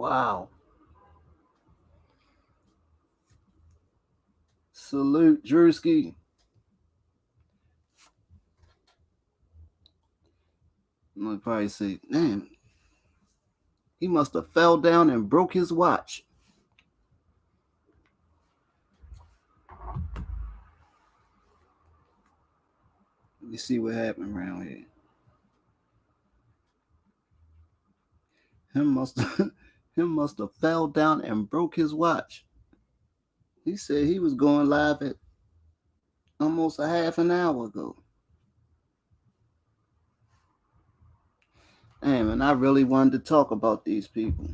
Wow. Salute, Drewski. I'm gonna probably say, damn, he must have fell down and broke his watch. Let me see what happened around here. Him must him must have fell down and broke his watch. He said he was going live at almost a half an hour ago. Damn, and I really wanted to talk about these people.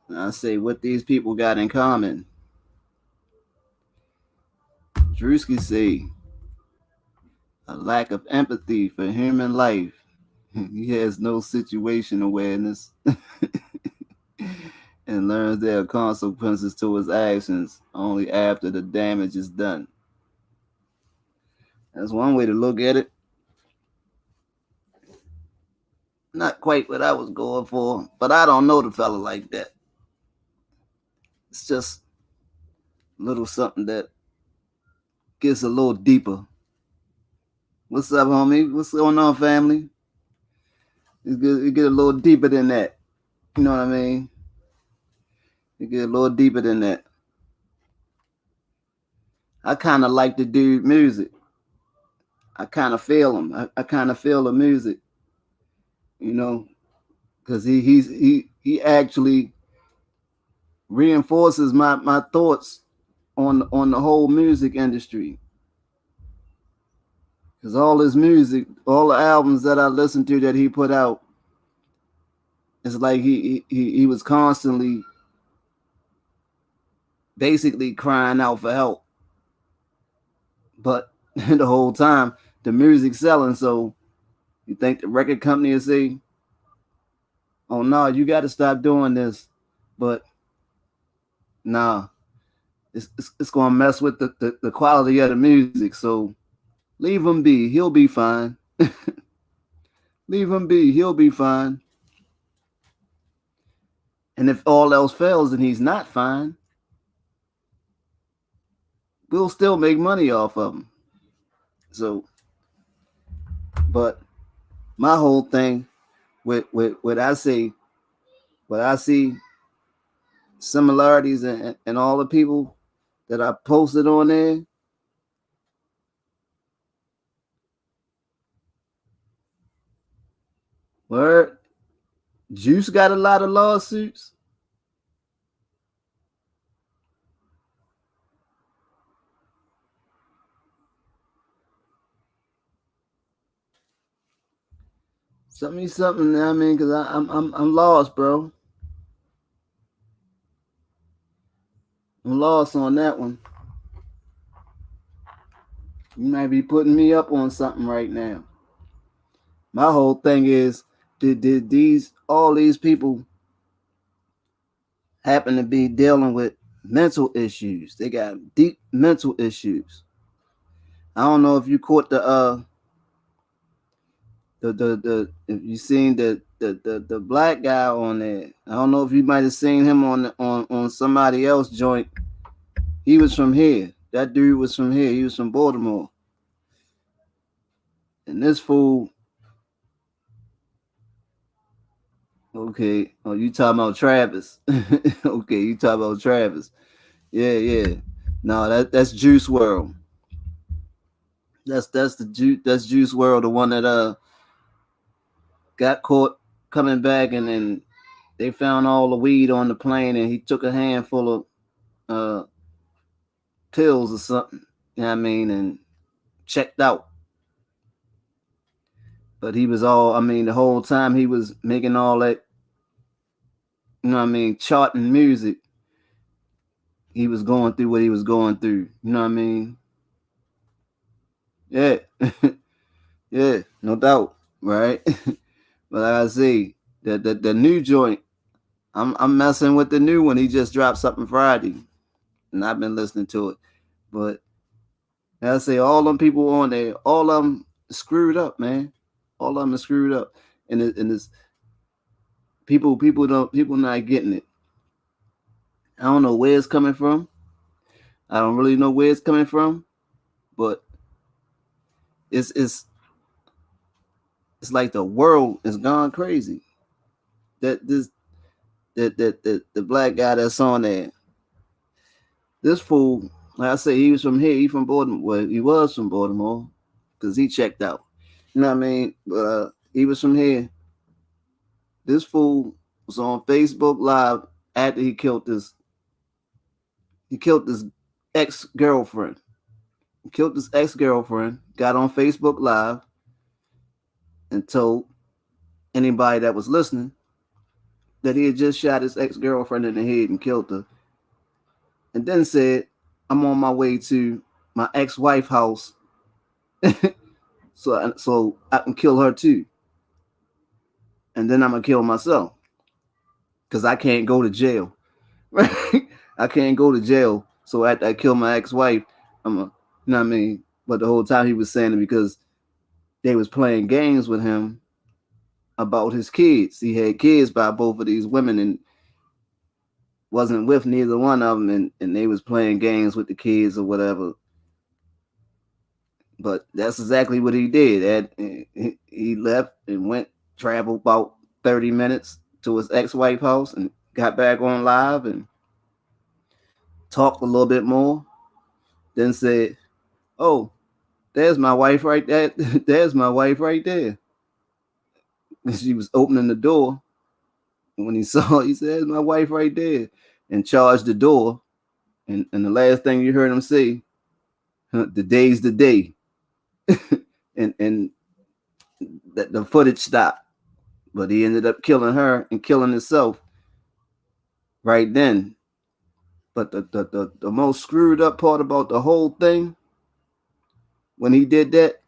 And I say what these people got in common. Drewski say a lack of empathy for human life. He has no situation awareness and learns there are consequences to his actions only after the damage is done. That's one way to look at it. Not quite what I was going for, but I don't know the fella like that. It's just a little something that gets a little deeper. What's up, homie? What's going on, family? It get a little deeper than that. You know what I mean? It get a little deeper than that. I kind of like to do music. I kind of feel him. I kind of feel the music. You know, because he actually reinforces my thoughts on the whole music industry. Because all his music, all the albums that I listened to that he put out, it's like he was constantly basically crying out for help. But the whole time the music's selling, so you think the record company will say, oh no, you got to stop doing this. But nah, it's going to mess with the quality of the music. So leave him be. He'll be fine. Leave him be. He'll be fine. And if all else fails and he's not fine, we'll still make money off of him. So, but my whole thing with what I see similarities and all the people that I posted on there. Word, Juice got a lot of lawsuits. Something. I mean, because I'm lost, bro. I'm lost on that one. You might be putting me up on something right now. My whole thing is, did all these people happen to be dealing with mental issues? They got deep mental issues. I don't know if you caught the if you seen the black guy on there. I don't know if you might have seen him on somebody else joint. He was from here. That dude was from here. He was from Baltimore. And this fool, okay. Oh, you talking about Travis? Okay, you talking about Travis? Yeah. No, that's Juice WRLD. That's Juice WRLD, the one that got caught coming back, and then they found all the weed on the plane, and he took a handful of pills or something. You know what I mean? And checked out. But he was the whole time he was making all that, you know what I mean, charting music. He was going through what he was going through. You know what I mean? Yeah. Yeah, no doubt. Right? But like I see, the new joint, I'm messing with the new one. He just dropped something Friday. And I've been listening to it. But And I say all them people on there, all of them screwed up, man. All of them are screwed up, and it's people not getting it. I don't know where it's coming from. I don't really know where it's coming from, but it's it's it's like the world is gone crazy. That this that the black guy that's on there, this fool, like I say, he was from here. He from Baltimore. Well, he was from Baltimore because he checked out. You know what I mean? But he was from here. This fool was on Facebook Live after he killed this ex girlfriend. He killed this ex girlfriend. Got on Facebook Live and told anybody that was listening that he had just shot his ex girlfriend in the head and killed her. And then said, "I'm on my way to my ex wife house, so I can kill her too. And then I'm gonna kill myself because I can't go to jail. Right? I can't go to jail. So after I kill my ex wife, I'm a, you know what I mean? But the whole time he was saying it because they was playing games with him about his kids. He had kids by both of these women and wasn't with neither one of them, and they was playing games with the kids or whatever. But that's exactly what he did. He left and went, traveled about 30 minutes to his ex-wife house and got back on live and talked a little bit more. Then said, "Oh, there's my wife right there. There's my wife right there." And she was opening the door. And when he saw, he said, "My wife right there," and charged the door. And the last thing you heard him say, "The day's the day," and the footage stopped. But he ended up killing her and killing himself right then. But the most screwed up part about the whole thing, when he did that,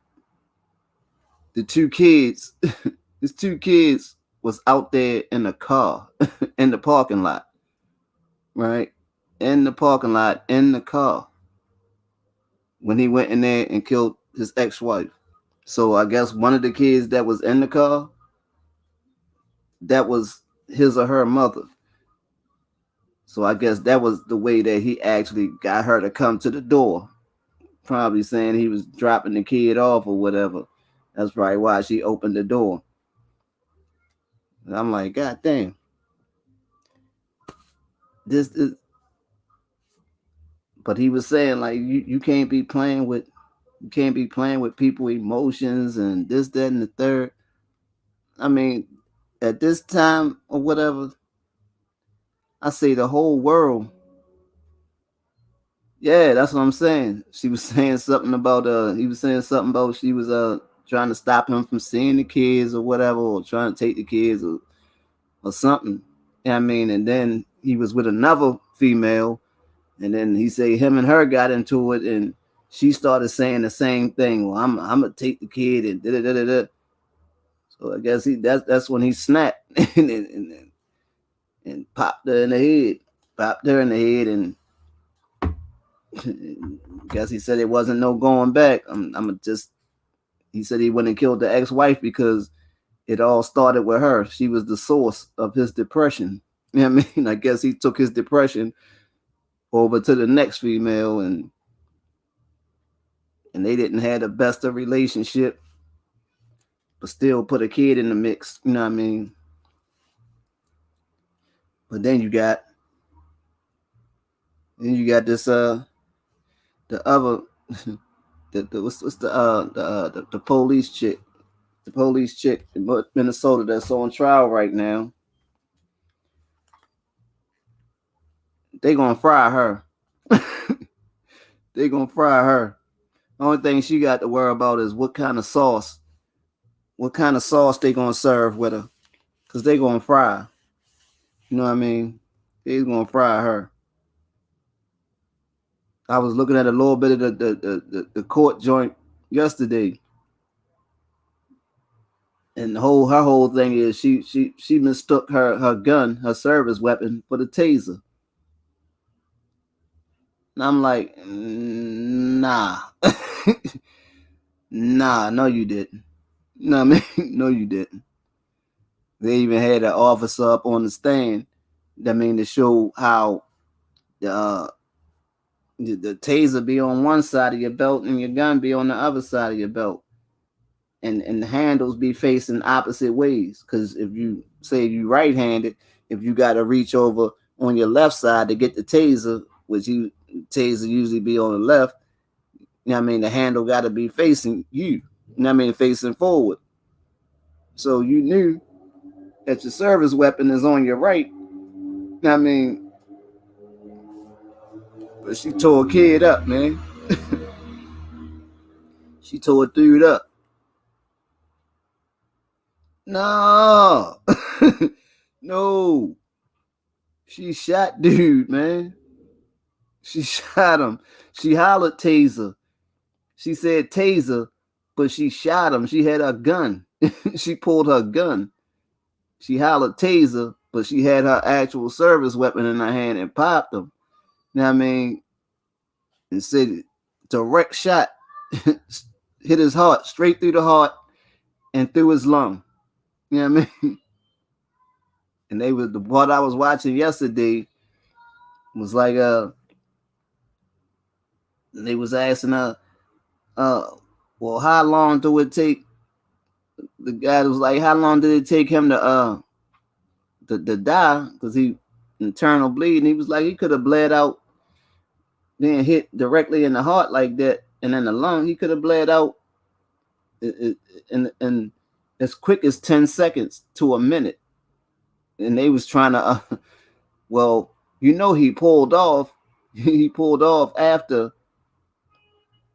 the two kids, his two kids was out there in the car, in the parking lot, right? In the parking lot, in the car, when he went in there and killed his ex-wife. So I guess one of the kids that was in the car, that was his or her mother. So I guess that was the way that he actually got her to come to the door. Probably saying he was dropping the kid off or whatever. That's probably why she opened the door. And I'm like, God damn. This is, but he was saying like you can't be playing with people emotions and this, that, and the third. I mean, at this time or whatever, I say the whole world. Yeah, that's what I'm saying. She was saying something about he was saying something about she was trying to stop him from seeing the kids or whatever, or trying to take the kids or something. I mean, and then he was with another female, and then he said him and her got into it, and she started saying the same thing. Well, I'm gonna take the kid and da da da da. So I guess that's when he snapped and popped her in the head, popped her in the head, and guess he said it wasn't no going back. I'm just. He said he went and killed the ex-wife because it all started with her. She was the source of his depression. You know what I mean? I guess he took his depression over to the next female, and they didn't have the best of relationship, but still put a kid in the mix. You know what I mean? But then you got this the other what's the police chick, in Minnesota that's on trial right now. They gonna fry her. They gonna fry her. The only thing she got to worry about is what kind of sauce they gonna serve with her, cause they gonna fry. You know what I mean? They gonna fry her. I was looking at a little bit of the court joint yesterday, and her whole thing is she mistook her gun, her service weapon, for the taser. And I'm like, Nah. Nah, no you didn't. No, man, no you didn't. They even had an officer up on the stand. That mean to show how the the taser be on one side of your belt and your gun be on the other side of your belt, and the handles be facing opposite ways. Because if you say you right-handed, if you got to reach over on your left side to get the taser, which you taser usually be on the left, you know what I mean, the handle got to be facing you. You know what I mean, facing forward. So you knew that your service weapon is on your right. You know what I mean, but she tore a kid up, man. She tore a dude up. No, no, she shot dude, man. She shot him. She hollered taser. She said taser, but she shot him. She had a gun. She pulled her gun. She hollered taser, but she had her actual service weapon in her hand and popped him. You know what I mean? And said direct shot hit his heart, straight through the heart and through his lung. You know what I mean? And they was the part I was watching yesterday was like they was asking her uh well, how long do it take? The guy was like, how long did it take him to die? Because he internal bleeding. He was like, he could have bled out, then hit directly in the heart like that, and in the lung, he could have bled out in as quick as 10 seconds to a minute. And they was trying to well, you know, he pulled off. He pulled off after.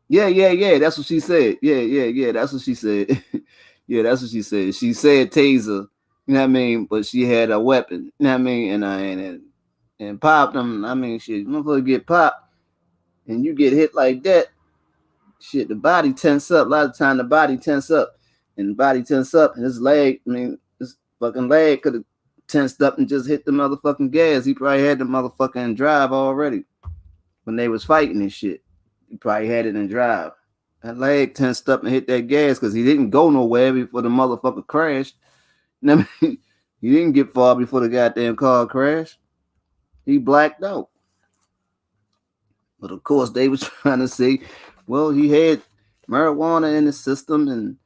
Yeah. That's what she said. Yeah. That's what she said. Yeah, that's what she said. She said taser. You know what I mean? But she had a weapon. You know what I mean? And popped them. I mean, shit, motherfucker get popped, and you get hit like that. Shit, the body tense up. A lot of time, the body tense up, and the body tense up, and his leg. I mean, his fucking leg could have tensed up and just hit the motherfucking gas. He probably had the motherfucking drive already when they was fighting and shit. He probably had it in drive. That leg tensed up and hit that gas because he didn't go nowhere before the motherfucker crashed. You know what I mean? He didn't get far before the goddamn car crashed. He blacked out. But of course, they was trying to say, well, he had marijuana in his system and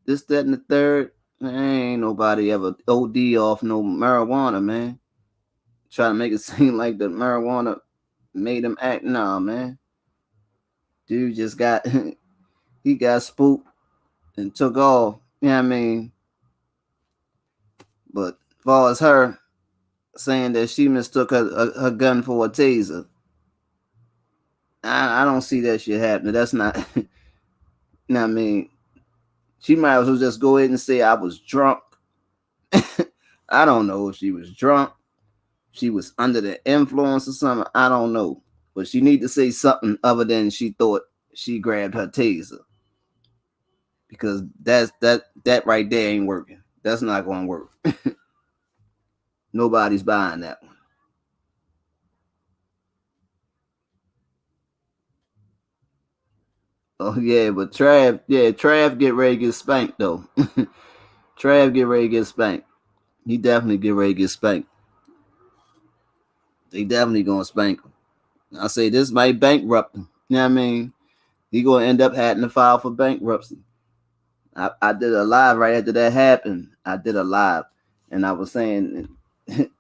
this, that, and the third. Ain't nobody ever OD off no marijuana, man. Try to make it seem like the marijuana made him act. Nah, man. Dude just got he got spooked and took off. You know what I mean? But as far as her saying that she mistook her gun for a taser, I don't see that shit happening. That's not. You know what I mean? She might as well just go ahead and say I was drunk. I don't know if she was drunk. She was under the influence or something. I don't know. But she need to say something other than she thought she grabbed her taser. Because that right there ain't working. That's not gonna work. Nobody's buying that one. Oh yeah, but Trav get ready to get spanked though. Trav get ready to get spanked. He definitely get ready to get spanked. They definitely gonna spank him. I say this might bankrupt him. You know what I mean? He gonna end up having to file for bankruptcy. I did a live right after that happened. I did a live, and I was saying it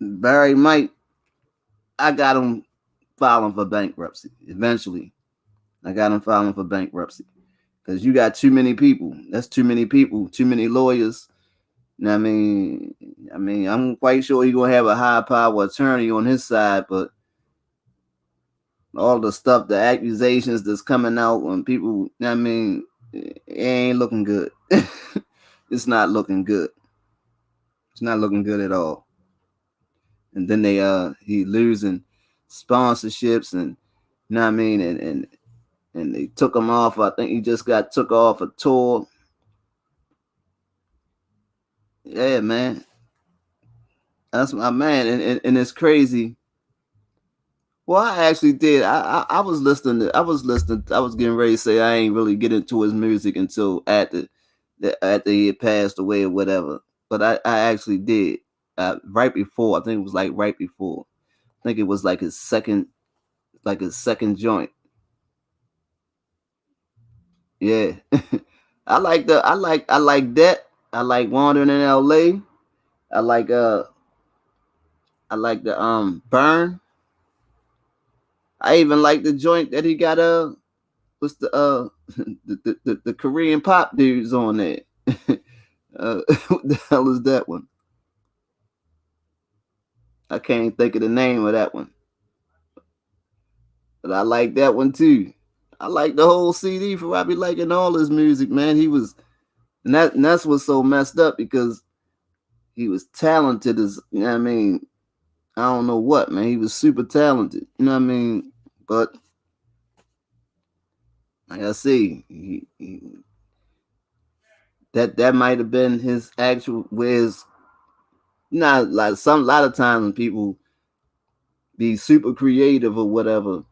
Barry might. I got him filing for bankruptcy eventually. I got him filing for bankruptcy because you got too many people. That's too many people. Too many lawyers. You know what I mean, I'm quite sure he's gonna have a high power attorney on his side, but all the stuff, the accusations that's coming out when people, you know what I mean, it ain't looking good. It's not looking good. It's not looking good at all. And then he losing sponsorships and you know what I mean, and they took him off. I think he just got took off a tour. Yeah, man. That's my man. And it's crazy Well, I actually did. I was listening. I was getting ready to say I ain't really get into his music until after he had passed away or whatever. But I actually did. Right before. I think it was like right before. I think it was like his second joint. Yeah. I like that. I like Wandering in LA. I like uh I like the Burn. I even like the joint that he got what's the the Korean pop dudes on there. What the hell is that one? I can't think of the name of that one. But I like that one too. I like the whole CD for I be liking all his music, man. He was and that's what's so messed up because he was talented as you know what I mean. I don't know what, man. He was super talented. You know what I mean? But like I see, that might have been his actual where's not like some a lot of times when people be super creative or whatever,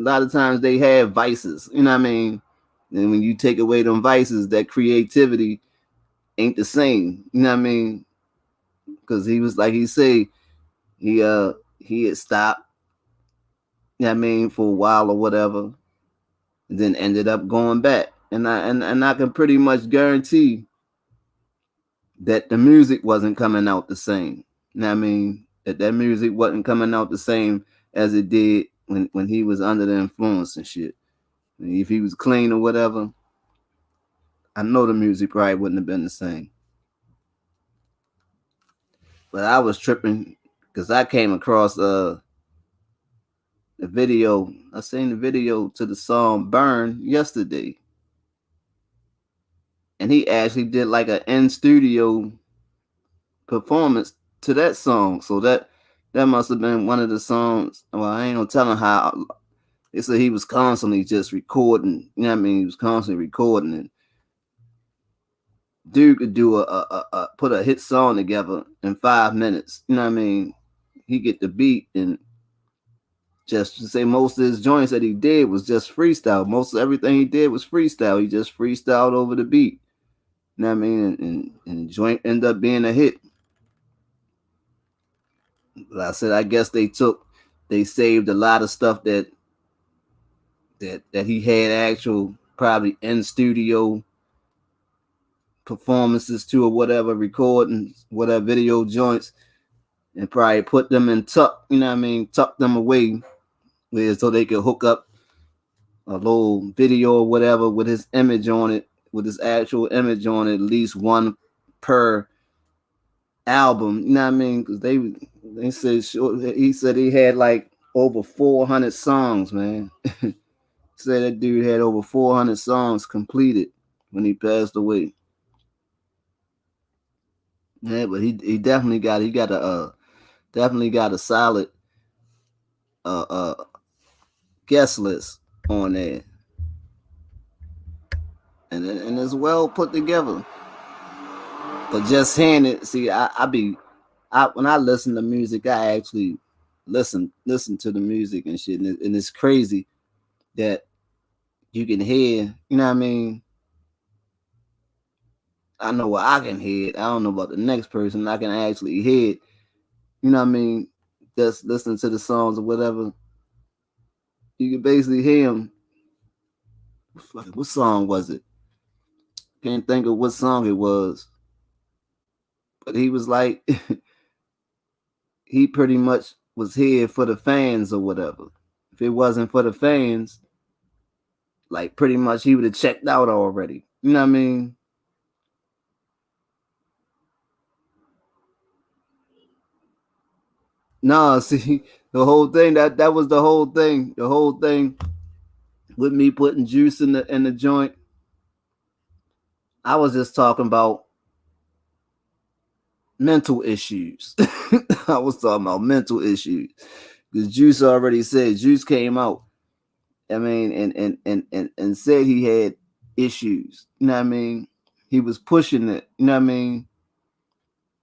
a lot of times they have vices, you know what I mean? And when you take away them vices, that creativity ain't the same, you know what I mean? Because he was like he say, he had stopped, you know what I mean, for a while or whatever, and then ended up going back. And I can pretty much guarantee that the music wasn't coming out the same. You know what I mean? That music wasn't coming out the same as it did when he was under the influence and shit. If he was clean or whatever, I know the music probably wouldn't have been the same. But I was tripping because I came across the video. I seen the video to the song "Burn" yesterday, and he actually did like an in studio performance to that song. So that must have been one of the songs. Well, I ain't no telling how. They said he was constantly just recording. You know what I mean? He was constantly recording, and dude could do a put a hit song together in 5 minutes. You know what I mean? He get the beat and just to say most of his joints that he did was just freestyle. Most of everything he did was freestyle. He just freestyled over the beat. You know what I mean? And the joint ended up being a hit. But I said I guess they saved a lot of stuff that he had actual probably in studio performances to or whatever recordings, whatever video joints, and probably put them in tuck, you know what I mean, tuck them away where so they could hook up a little video or whatever with his image on it, with his actual image on it, at least one per album, you know what I mean? Because they said he said he had like over 400 songs, man. Said that dude had over 400 songs completed when he passed away. Yeah, but he definitely got a solid uh uh guest list on there, and it's well put together. But just hearing it, see, I when I listen to music, I actually listen to the music and shit, and it's crazy that you can hear. You know what I mean? I know what I can hear it. I don't know about the next person. I can actually hear it. You know what I mean? Just listen to the songs or whatever. You can basically hear him. What song was it? Can't think of what song it was, but he was like, he pretty much was here for the fans or whatever. If it wasn't for the fans, like pretty much he would have checked out already. You know what I mean? No, see, the whole thing that was the whole thing. The whole thing with me putting juice in the joint. I was just talking about mental issues. I was talking about mental issues because Juice already said Juice came out. I mean, and said he had issues. You know what I mean? He was pushing it. You know what I mean?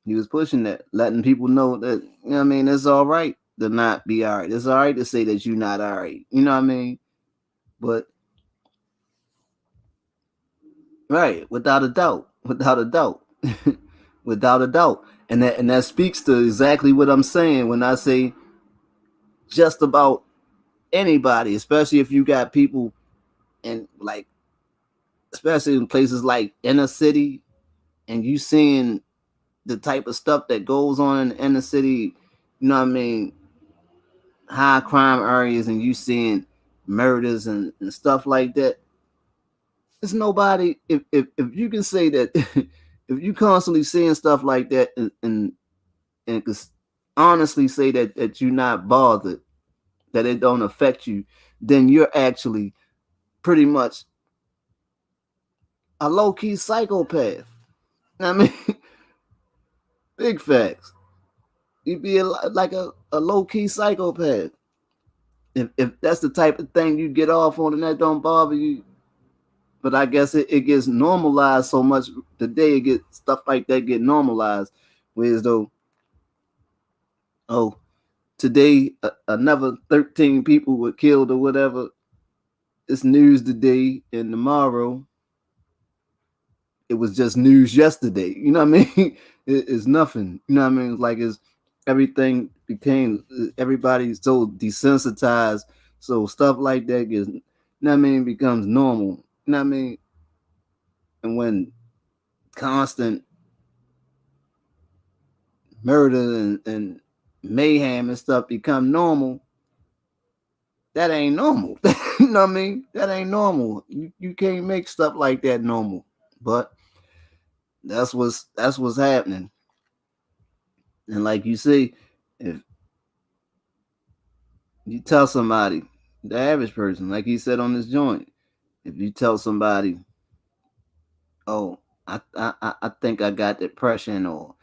He was pushing that, letting people know that you know what I mean. It's all right. to not be all right. It's all right to say that you're not all right. You know what I mean? But right, without a doubt, without a doubt, without a doubt, and that speaks to exactly what I'm saying when I say just about anybody, especially if you got people in like, especially in places like inner city, and you seeing the type of stuff that goes on in the inner city. You know what I mean? High crime areas, and you seeing murders and stuff like that. It's nobody. If you can say that, if you constantly seeing stuff like that, and honestly say that you're not bothered, that it don't affect you, then you're actually pretty much a low key psychopath. I mean, big facts. You'd be like a low key psychopath. If that's the type of thing you get off on and that don't bother you. But I guess it gets normalized so much today. It gets stuff like that get normalized, whereas though, oh, today another 13 people were killed or whatever. It's news today, and tomorrow it was just news yesterday. You know what I mean? It's nothing. You know what I mean? It's like it's everything became, everybody's so desensitized. So stuff like that gets, you know what I mean, becomes normal. You know what I mean? And when constant murder and mayhem and stuff become normal, that ain't normal. You know what I mean? That ain't normal. You can't make stuff like that normal. But that's what's happening. And like you see, if you tell somebody, the average person, like he said on this joint, if you tell somebody, oh, I think I got depression, or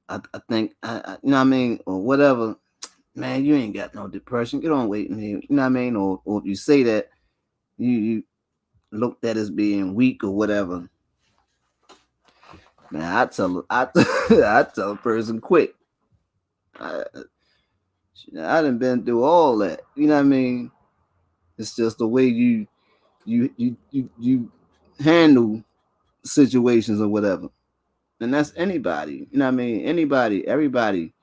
I think you know what I mean, or whatever, man, you ain't got no depression. Get on waiting here. You know what I mean? Or if you say that, you looked at as being weak or whatever. Man, I tell a person quick. I, I done been through all that. You know what I mean? It's just the way you handle situations or whatever. And that's anybody. You know what I mean? Anybody, everybody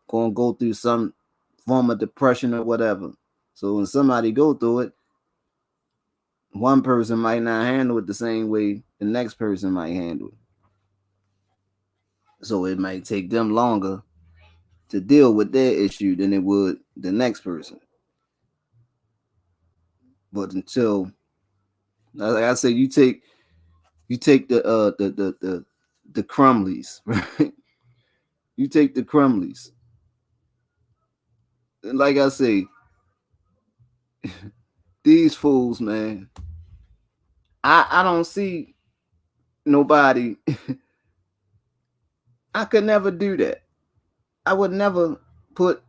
gonna go through some form of depression or whatever. So when somebody go through it, one person might not handle it the same way the next person might handle it. So it might take them longer to deal with their issue than it would the next person. But until, like I said, you take the Crumblies, right? You take the Crumblies. And like I say, these fools, man. I don't see nobody. I could never do that. I would never put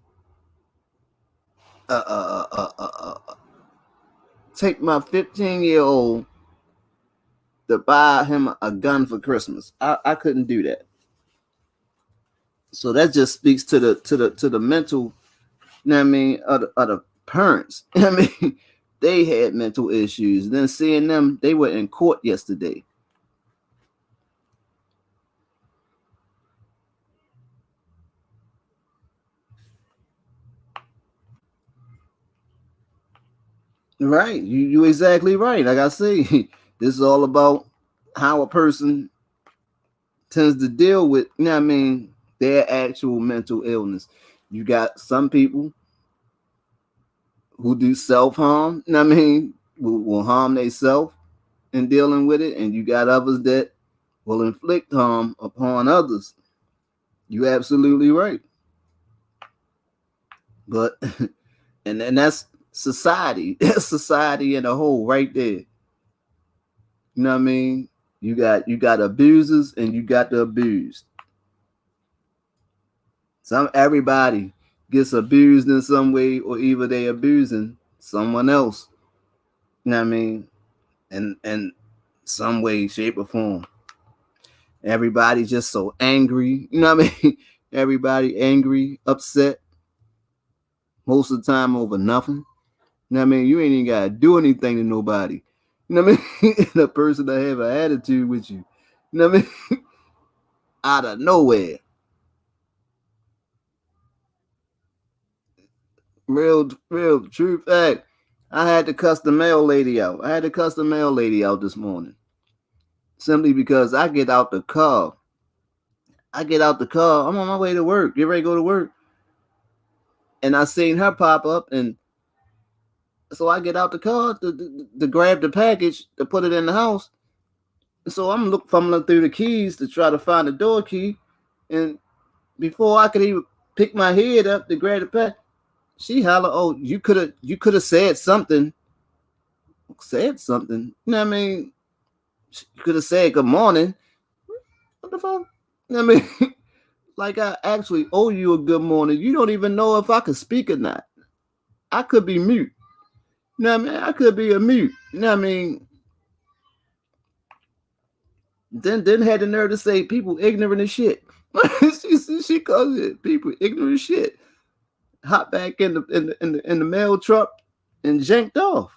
take my 15-year-old to buy him a gun for Christmas. I couldn't do that. So that just speaks to the mental, you know what I mean, of the parents. I mean, they had mental issues. Then seeing them, they were in court yesterday. Right. You exactly right. Like I say, this is all about how a person tends to deal with, you know what I mean, their actual mental illness. You got some people who do self-harm, you know what I mean, will harm themselves in dealing with it, and you got others that will inflict harm upon others. You absolutely right. But and that's society. That's society in a whole right there. You know what I mean? You got abusers and you got the abused. Everybody gets abused in some way, or either they abusing someone else. You know what I mean? And some way, shape, or form. Everybody's just so angry. You know what I mean? Everybody angry, upset. most of the time over nothing. You know what I mean? You ain't even gotta do anything to nobody. You know what I mean? The person that have an attitude with you. You know what I mean? Out of nowhere. Real true fact. I had to cuss the mail lady out. I had to cuss the mail lady out this morning. Simply because I get out the car. I'm on my way to work. Get ready to go to work. And I seen her pop up, and so I get out the car to grab the package to put it in the house. So I'm fumbling through the keys to try to find the door key, and before I could even pick my head up to grab the pack, she hollered, "Oh, you could have said something." Said something. You know what I mean? You could have said good morning. What the fuck? You know what I mean? Like I actually owe you a good morning. You don't even know if I could speak or not. I could be mute. You know what I mean? I could be a mute. You know what I mean? Then had the nerve to say people ignorant as shit. she calls it people ignorant as shit. Hop back in the mail truck and janked off.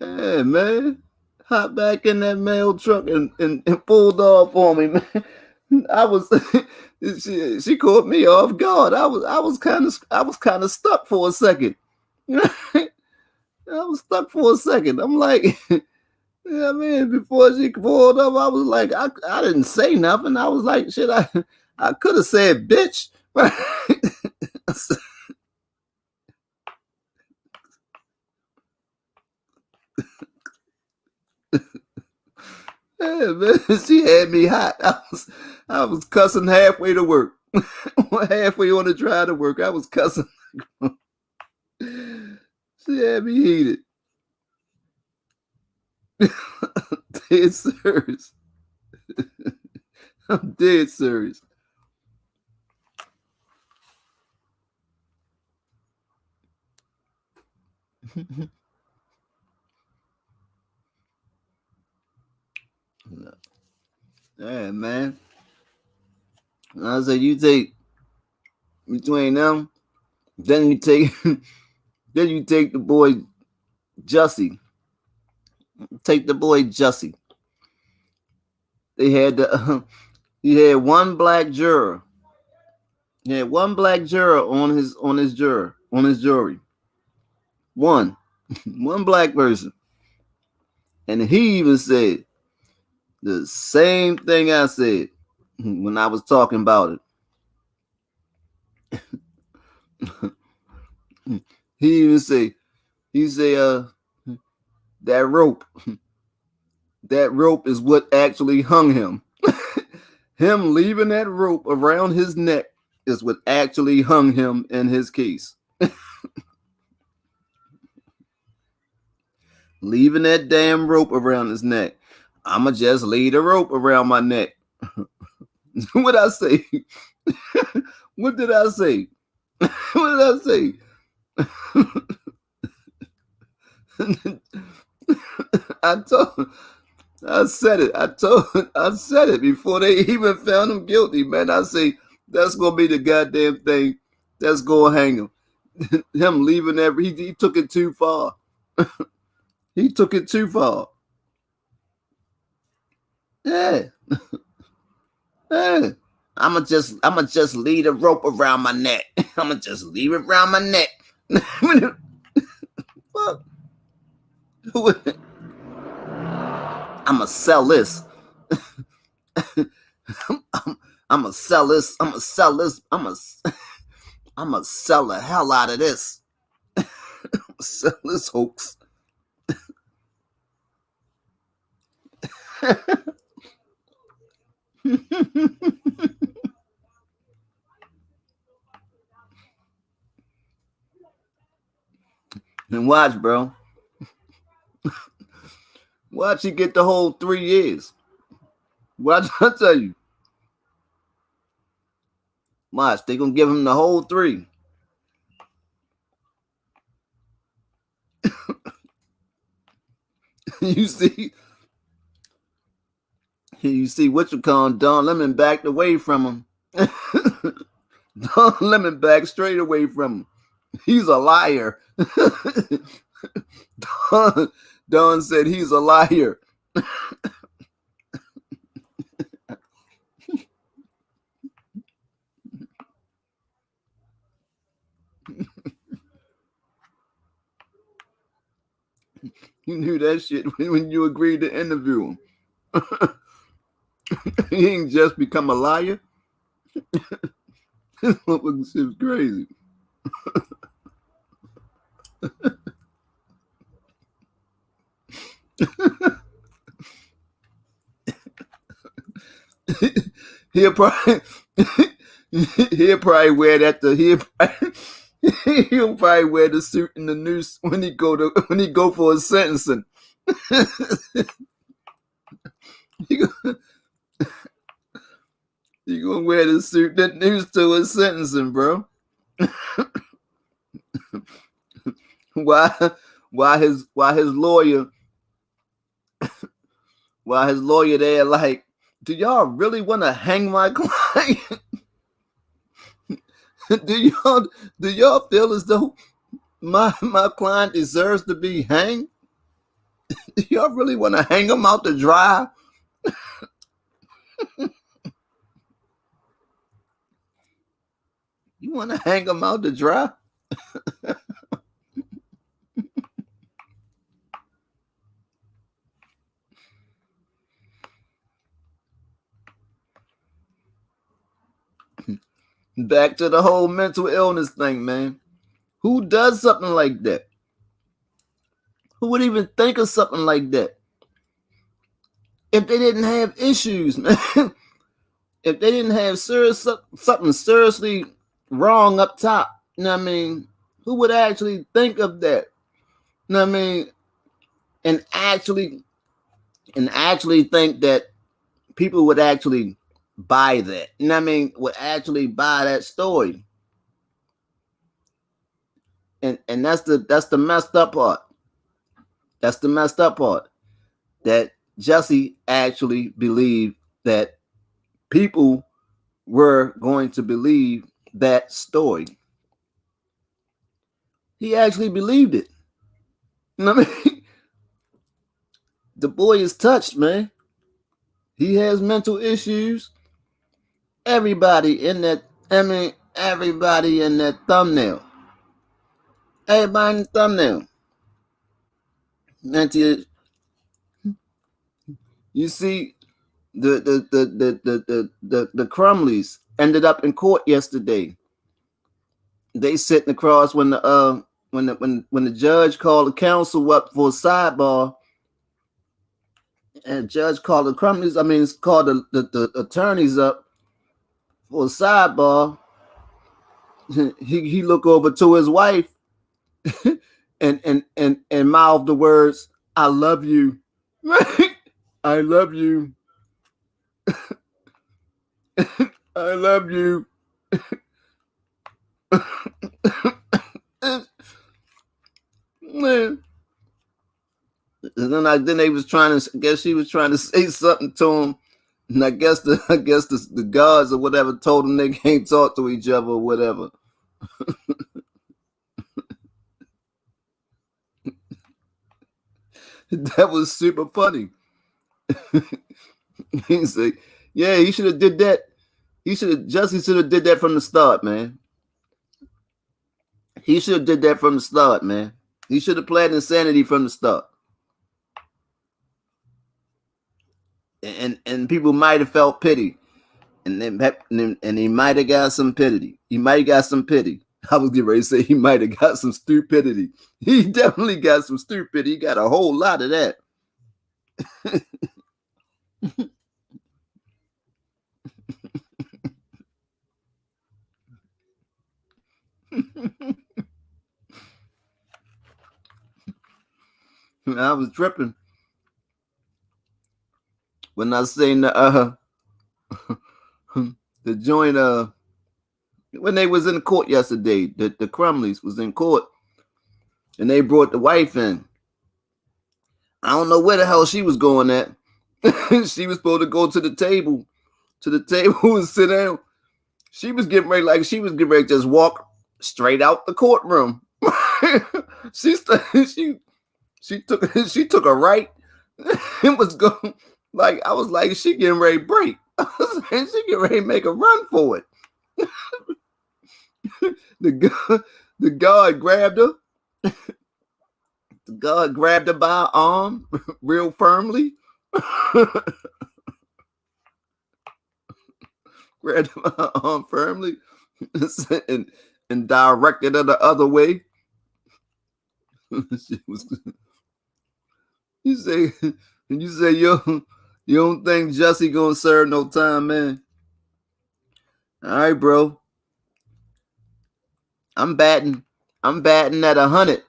Yeah, man. Hop back in that mail truck and pulled off on me, man. I was she caught me off guard. I was kind of stuck for a second. I was stuck for a second. I'm like, yeah, man. Before she pulled up, I was like, I didn't say nothing. I was like, shit, I could have said bitch. Yeah, man, she had me hot. I was cussing halfway to work. Halfway on the drive to work, I was cussing. She had me heated. Dead serious. I'm dead serious. Yeah, man. I said you take between them, then you take then you take the boy Jussie. Take the boy Jussie. They had the he had one black juror. He had one black juror on his jury. One. One black person. And he even said the same thing I said when I was talking about it. He say, that rope, that rope is what actually hung him. Him leaving that rope around his neck is what actually hung him in his case. Leaving that damn rope around his neck. I'ma just leave the rope around my neck. What I say? What did I say? What did I say? I told I said it. I said it before they even found him guilty, man. I say that's gonna be the goddamn thing that's gonna hang him. Him leaving he took it too far. He took it too far. Yeah. Yeah. I'ma just leave the rope around my neck. I'ma just leave it around my neck. Fuck. I'ma sell this. I'ma sell this. I'ma sell this. I'ma sell the hell out of this. Sell this hoax. And watch, bro. Watch you get the whole 3 years. Watch, I tell you. Watch, they gonna give him the whole 3. You see, You see what you call Don Lemon backed away from him. Don Lemon backed straight away from him. He's a liar. Don said he's a liar. You knew that shit when you agreed to interview him. He ain't just become a liar. This motherfucker shit was crazy. he'll probably he'll probably wear that he'll probably wear the suit and the noose when he go for his sentencing. He gonna wear the suit that noose to his sentencing, bro. why his lawyer there like, do y'all really want to hang my client? do y'all feel as though my client deserves to be hanged? Do y'all really want to hang him out to dry? You want to hang him out to dry? Back to the whole mental illness thing, man. Who does something like that? Who would even think of something like that? If they didn't have issues, man. If they didn't have something seriously wrong up top, you know what I mean? Who would actually think of that? You know what I mean? And actually think that people would actually buy that. You know what I mean? Would actually buy that story. And that's the messed up part. That's the messed up part. That Jussie actually believed that people were going to believe that story. He actually believed it. You know what I mean? The boy is touched, man. He has mental issues. Everybody in that thumbnail. Everybody in the thumbnail. And you see, the Crumleys ended up in court yesterday. They sitting across when the judge called the counsel up for a sidebar, and the judge called the Crumleys. I mean, it's called the attorneys up for a sidebar. He looked over to his wife and mouthed the words, "I love you." I love you. I love you. Man. And then they was trying to, I guess she was trying to say something to him. And I guess the guards or whatever told them they can't talk to each other or whatever. That was super funny. He said, yeah, he should have did that. Jussie should have did that from the start, man. He should have did that from the start, man. He should have played insanity from the start. And people might have felt pity. And he might have got some pity. He might have got some pity. I was getting ready to say he might have got some stupidity. He definitely got some stupidity. He got a whole lot of that. I was tripping when I seen the joint when they was in court yesterday. The Crumleys was in court, and they brought the wife in. I don't know where the hell she was going at, She was supposed to go to the table and sit down. She was getting ready, like she was getting ready to just walk straight out the courtroom. she she she took a right. It was going like I was like she getting ready to break. I was like, she getting ready to make a run for it. The guard grabbed her. The guard grabbed her by her arm real firmly. Grabbed her by her arm firmly and, and directed her the other way. She was, you say you don't think Jussie gonna serve no time, man? All right, bro. I'm batting. I'm batting at 100.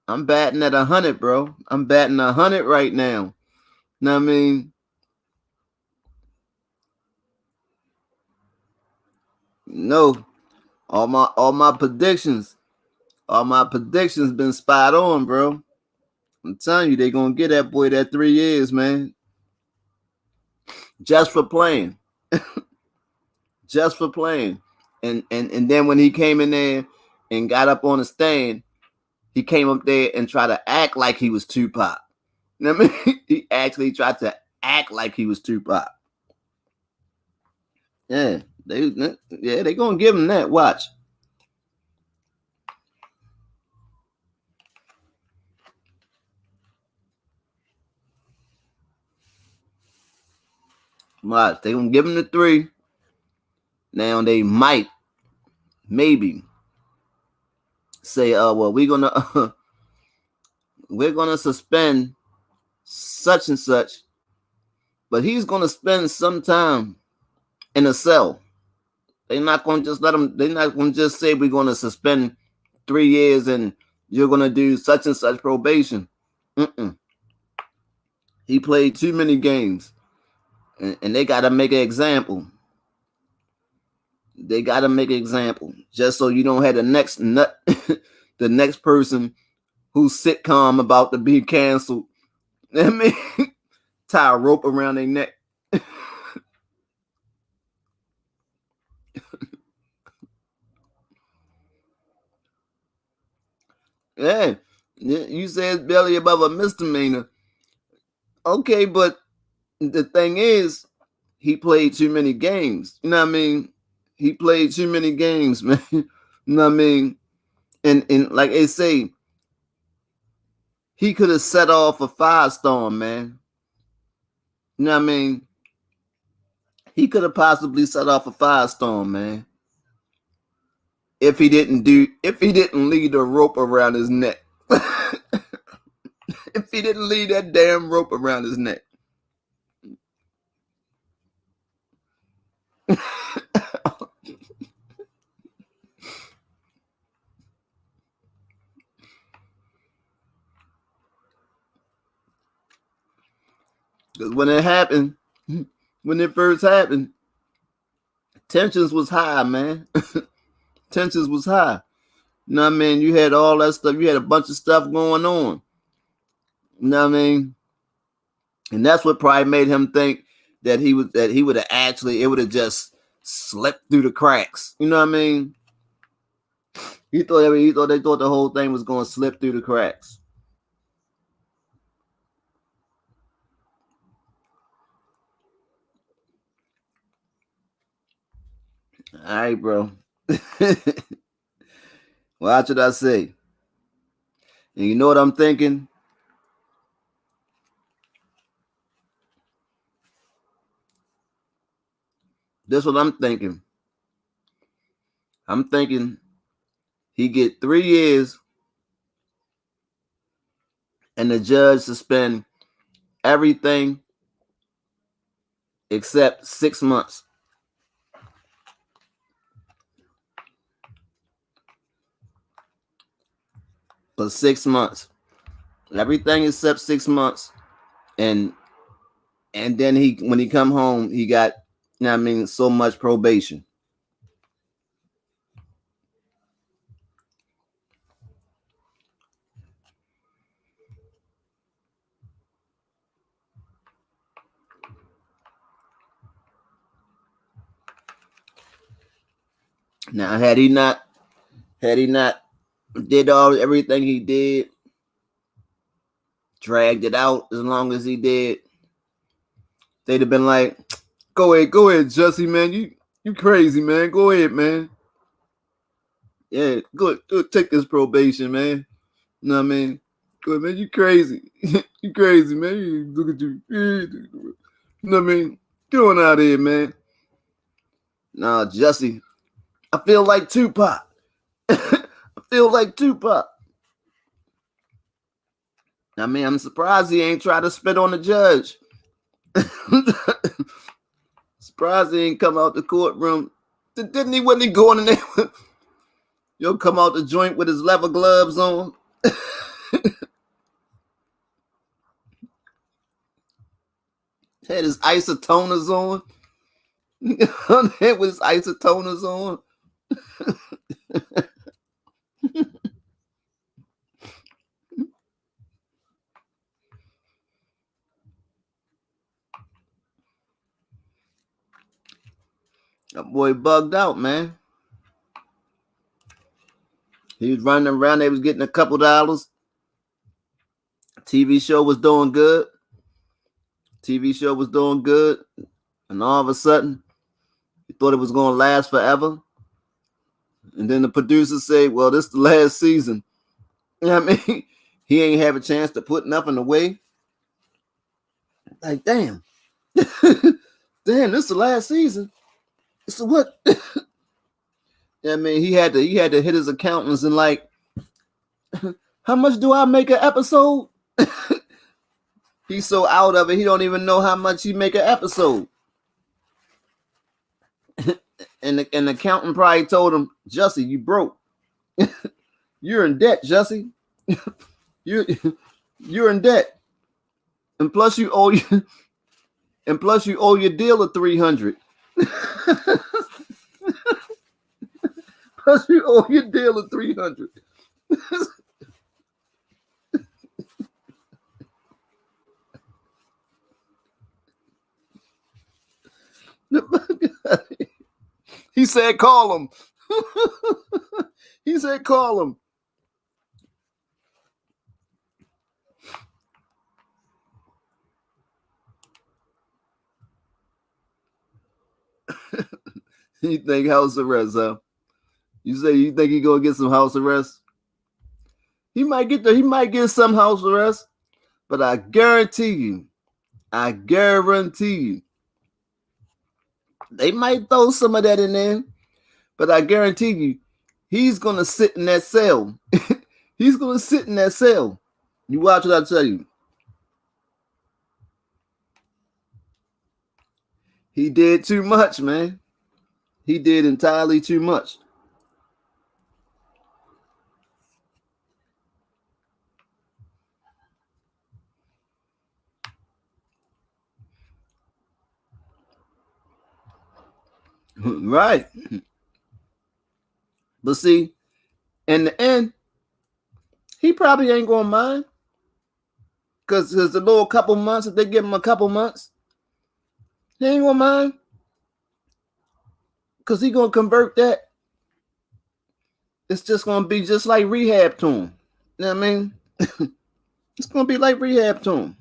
I'm batting at 100, bro. I'm batting 100 right now. Know what I mean? No, all my predictions been spot on, bro. I'm telling you, they gonna get that boy that 3 years, man. Just for playing. Just for playing. And then when he came in there and got up on the stand, he came up there and tried to act like he was Tupac. You know what I mean? He actually tried to act like he was Tupac. Yeah, they gonna give him that. Watch. Watch. They gonna give him the 3. Now they might, maybe, say, well, we're gonna suspend such and such, but he's gonna spend some time in a cell. They're not gonna just let him. They're not gonna just say we're gonna suspend 3 years and you're gonna do such and such probation. Mm-mm. He played too many games, and they gotta make an example. They gotta make an example, just so you don't have the next nut, the next person whose sitcom about to be canceled. I mean, tie a rope around their neck. Yeah, you said barely above a misdemeanor. Okay, but the thing is, he played too many games. You know what I mean? He played too many games, man. You know what I mean? And like they say, he could have set off a firestorm, man. You know what I mean? He could have possibly set off a firestorm, man. If he didn't leave the rope around his neck. If he didn't leave that damn rope around his neck. Because when it happened, when it first happened, tensions was high, man. Tensions was high. You know what I mean? You had all that stuff. You had a bunch of stuff going on. You know what I mean? And that's what probably made him think that he would have actually it would have just slipped through the cracks. You know what I mean? They thought the whole thing was going to slip through the cracks. All right, bro. Well, how should I say? And you know what I'm thinking? This is what I'm thinking. I'm thinking he get 3 years and the judge suspend everything except 6 months. For 6 months. Everything except 6 months. And then he when he come home, he got, you know what I mean, so much probation. Now, had he not did everything he did, dragged it out as long as he did, they'd have been like, go ahead, Jussie, man. You crazy, man. Go ahead, man. Yeah, go take this probation, man. You know what I mean? Go ahead, man. You crazy. You crazy, man. Look at you. You know what I mean? Get on out of here, man. Nah, Jussie, I feel like Tupac. I feel like Tupac. I mean, I'm surprised he ain't try to spit on the judge. Surprised he ain't come out the courtroom. Didn't he? Wasn't he going in there? Yo, come out the joint with his leather gloves on. Had his isotoners on. Had with his isotoners on. That boy bugged out, man. He was running around. They was getting a couple dollars. TV show was doing good. And all of a sudden, he thought it was going to last forever. And then the producer said, well, this is the last season. You know what I mean? He ain't have a chance to put nothing away. Like, damn. Damn, this is the last season. So what? I mean, he had to hit his accountants and like, how much do I make an episode? He's so out of it, he don't even know how much he make an episode. And the accountant probably told him, Jussie, you broke. You're in debt, Jussie. You're in debt. And plus you owe your dealer $300. Plus you owe your dealer $300. He said, call him. He said, call him. You think house arrest, huh? You think he gonna get some house arrest? He might get some house arrest, but I guarantee you, they might throw some of that in there, but I guarantee you, he's gonna sit in that cell. He's gonna sit in that cell. You watch what I tell you. He did too much, man. He did entirely too much. Right. But see, in the end, he probably ain't gonna mind. Because there's a little couple months, if they give him a couple months, he ain't gonna mind. Because he gonna convert that. It's just gonna be just like rehab to him. You know what I mean? It's gonna be like rehab to him.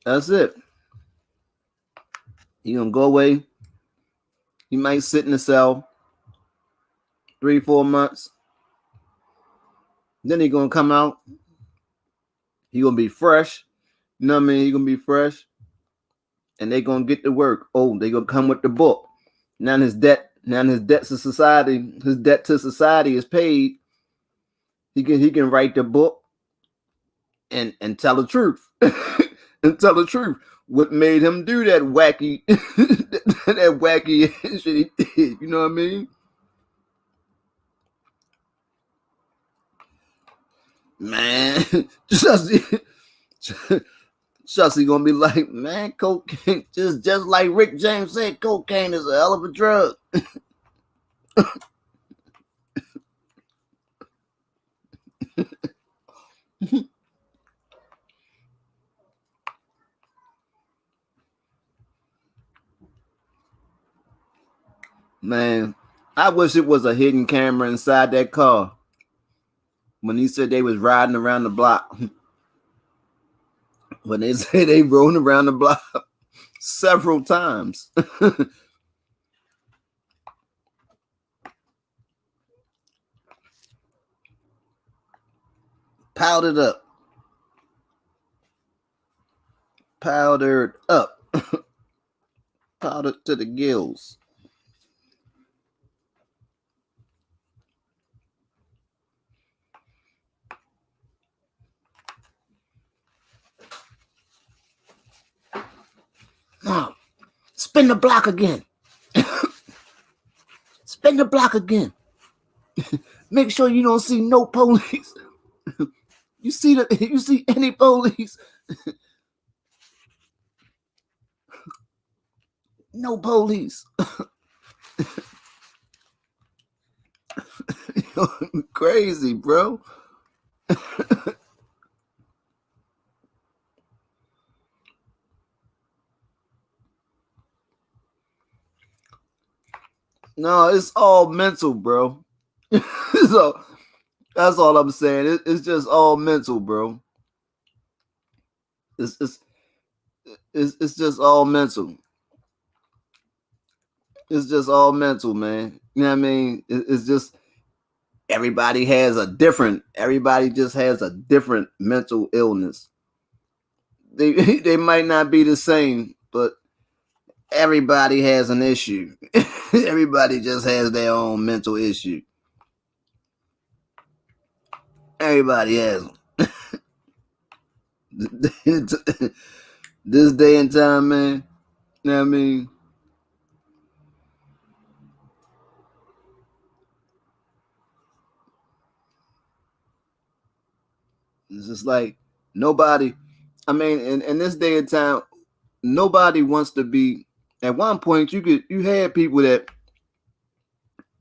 That's it. He gonna go away. He might sit in the cell 3-4 months. Then he gonna come out. He gonna be fresh. You know what I mean? He gonna be fresh. And they gonna get to work. Oh, they gonna come with the book. Now his debt to society is paid. He can write the book and tell the truth. And tell the truth. What made him do that wacky that wacky shit he did. You know what I mean? Man, Jussie gonna be like, man, cocaine, just like Rick James said, cocaine is a hell of a drug. Man, I wish it was a hidden camera inside that car when he said they was riding around the block. When they say they rolling around the block several times. Powdered up. Powdered up. Powdered to the gills. No. Spin the block again. Spin the block again. Make sure you don't see no police. You see any police? No police. Crazy, bro. No, it's all mental, bro. So that's all I'm saying. It's just all mental, bro. It's it's just all mental. It's just all mental, man. You know what I mean? It's just everybody just has a different mental illness. They they might not be the same, but everybody has an issue. Everybody just has their own mental issue. Everybody has them. This day and time, man. You know what I mean? It's just like nobody. I mean, in this day and time, nobody wants to be. At one point, you had people that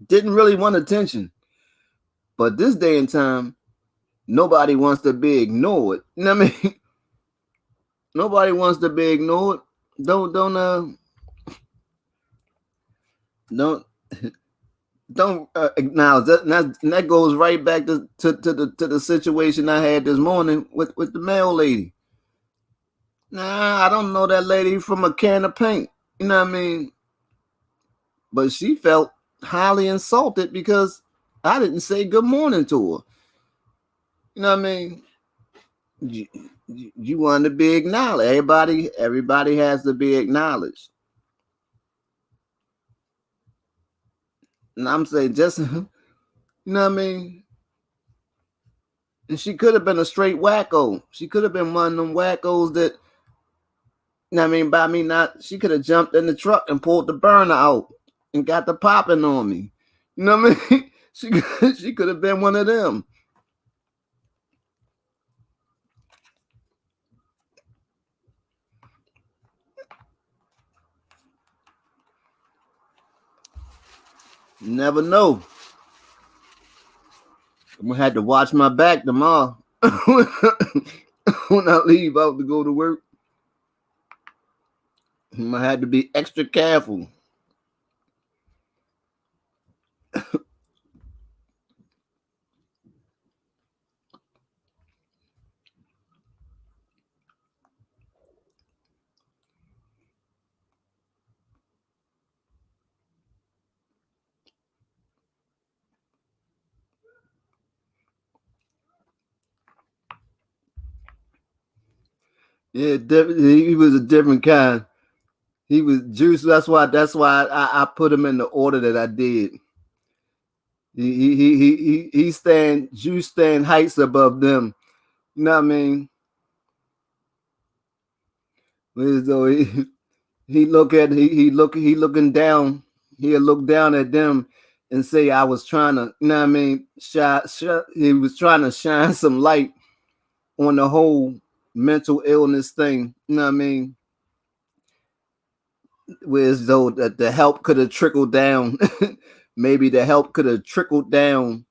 didn't really want attention, but this day and time, nobody wants to be ignored. You know what I mean? Nobody wants to be ignored. Don't don't don't acknowledge that goes right back to the situation I had this morning with the mail lady. Nah, I don't know that lady from a can of paint. You know what I mean? But she felt highly insulted because I didn't say good morning to her. You know what I mean? You want to be acknowledged. Everybody has to be acknowledged. And I'm saying just you know what I mean? And she could have been a straight wacko. She could have been one of them wackos that, you know what I mean, by me not, she could have jumped in the truck and pulled the burner out and got the popping on me. You know what I mean? She could have been one of them. You never know. I'm gonna have to watch my back tomorrow when I leave out to go to work. I'm gonna have to be extra careful. Yeah, he was a different kind. He was juice. That's why I put him in the order that I did. Juice stand heights above them. You know what I mean? So he looking down. He'll look down at them and say, I was trying to, you know what I mean? He was trying to shine some light on the whole mental illness thing. You know what I mean? Whereas though the help could have trickled down. Maybe the help could have trickled down.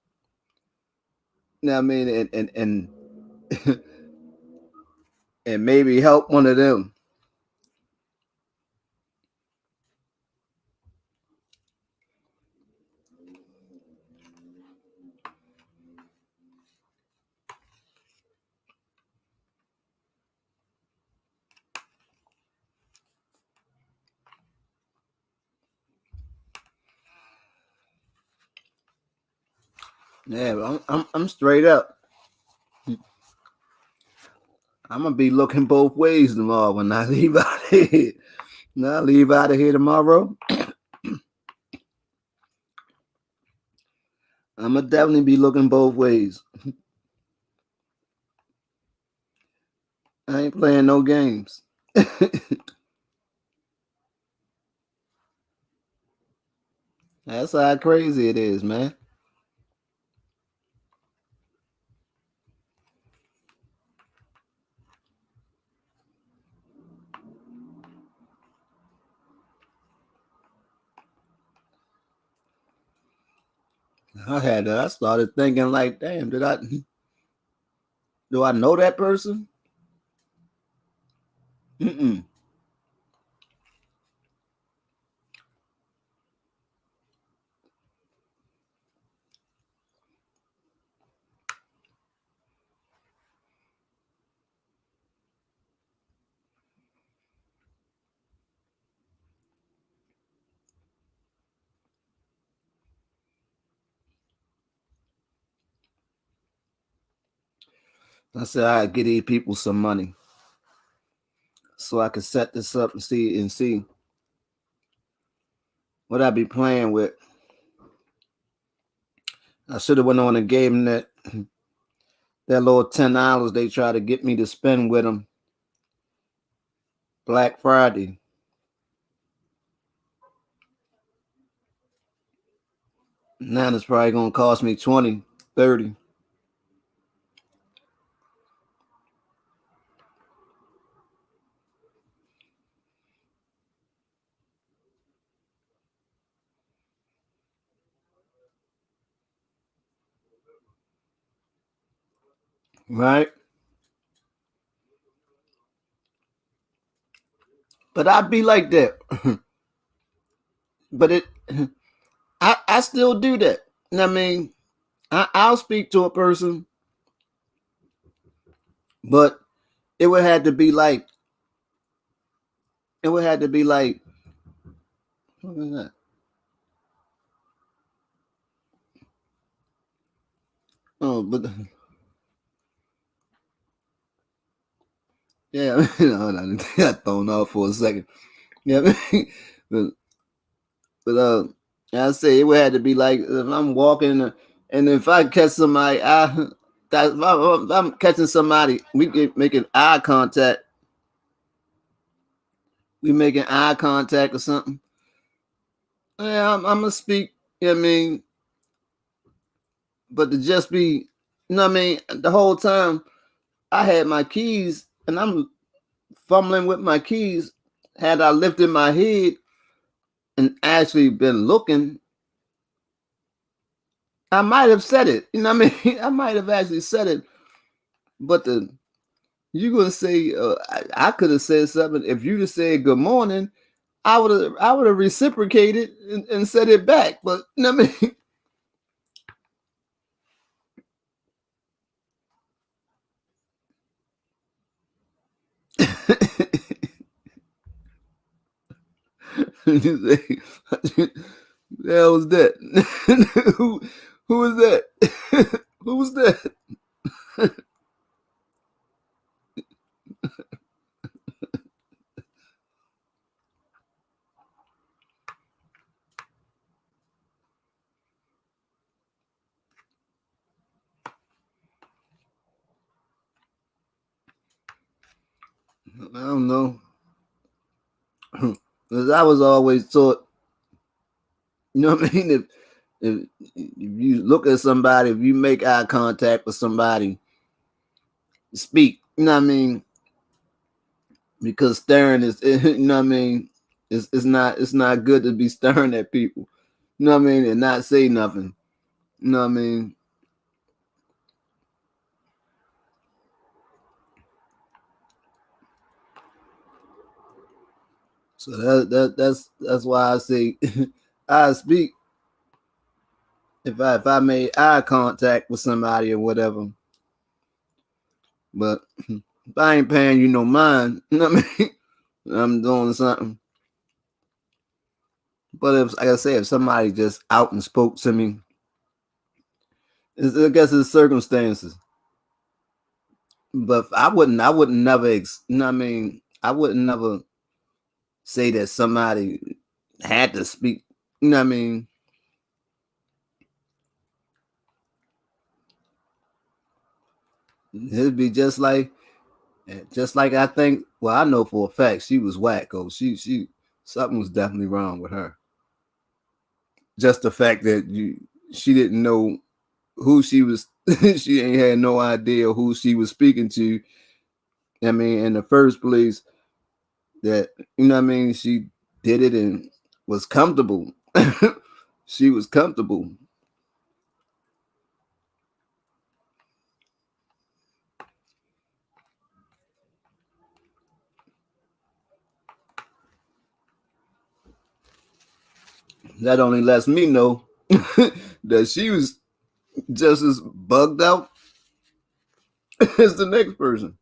You know what I mean? And and maybe help one of them. Yeah, I'm straight up. I'm gonna be looking both ways tomorrow when I leave out of here. When I leave out of here tomorrow, I'm gonna definitely be looking both ways. I ain't playing no games. That's how crazy it is, man. I started thinking like, damn, do I know that person? Mm-mm. I said I get these people some money so I could set this up and see what I be playing with. I should have went on and gave them that little $10 they try to get me to spend with them Black Friday. Now it's probably gonna cost me 20, 30. Right? But I'd be like that. But I still do that. I mean, I'll speak to a person, but it would have to be like it would have to be like what was that? Oh, but yeah, hold on, I got thrown off for a second. Yeah, but but I say it would have to be like if I'm walking and if I catch somebody, if I'm catching somebody, we get making eye contact. We making eye contact or something. Yeah, I'm gonna speak. You know what I mean, but to just be, you know what I mean, the whole time I had my keys and I'm fumbling with my keys. Had I lifted my head and actually been looking, I might have said it. You know what I mean? I might have actually said it. But you gonna say I could have said something. If you'd have said good morning, I would have reciprocated and said it back. But you know what I mean? You say, the hell was that? Who was that? Who was that? I don't know. Because I was always taught, you know what I mean? If you look at somebody, if you make eye contact with somebody, speak. You know what I mean? Because staring is, you know what I mean? It's not good to be staring at people. You know what I mean? And not say nothing. You know what I mean? So that's why I say I speak if I made eye contact with somebody or whatever. But if I ain't paying you no mind, you know what I mean? I'm doing something. But if, like I say, if somebody just out and spoke to me, I guess it's circumstances. But I wouldn't never, you know what I mean? I wouldn't never say that somebody had to speak. You know what I mean? It'd be just like I think. Well, I know for a fact she was wacko. She something was definitely wrong with her. Just the fact that she didn't know who she was. She ain't had no idea who she was speaking to. I mean, in the first place, that you know what I mean. She did it and was comfortable. She was comfortable. That only lets me know that she was just as bugged out as the next person.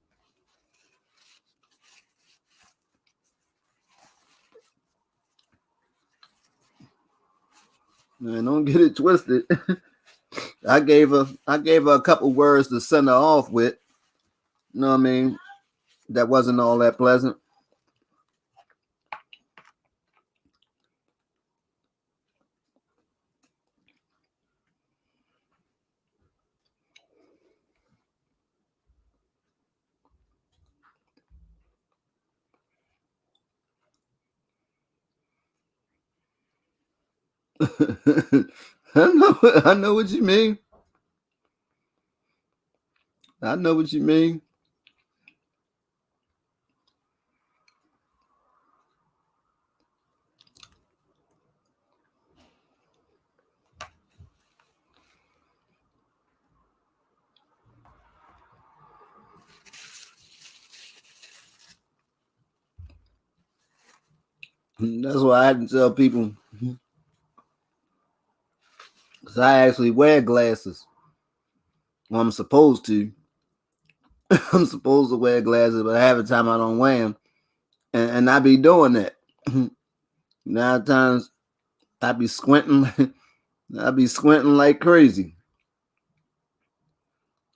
Man, don't get it twisted. I gave her a couple words to send her off with. You know what I mean? That wasn't all that pleasant. I know what you mean. I know what you mean. That's why I had to tell people, because I actually wear glasses. Well, I'm supposed to. I'm supposed to wear glasses, but half the time I don't wear them. And I be doing that. Nine times I be squinting. I be squinting like crazy.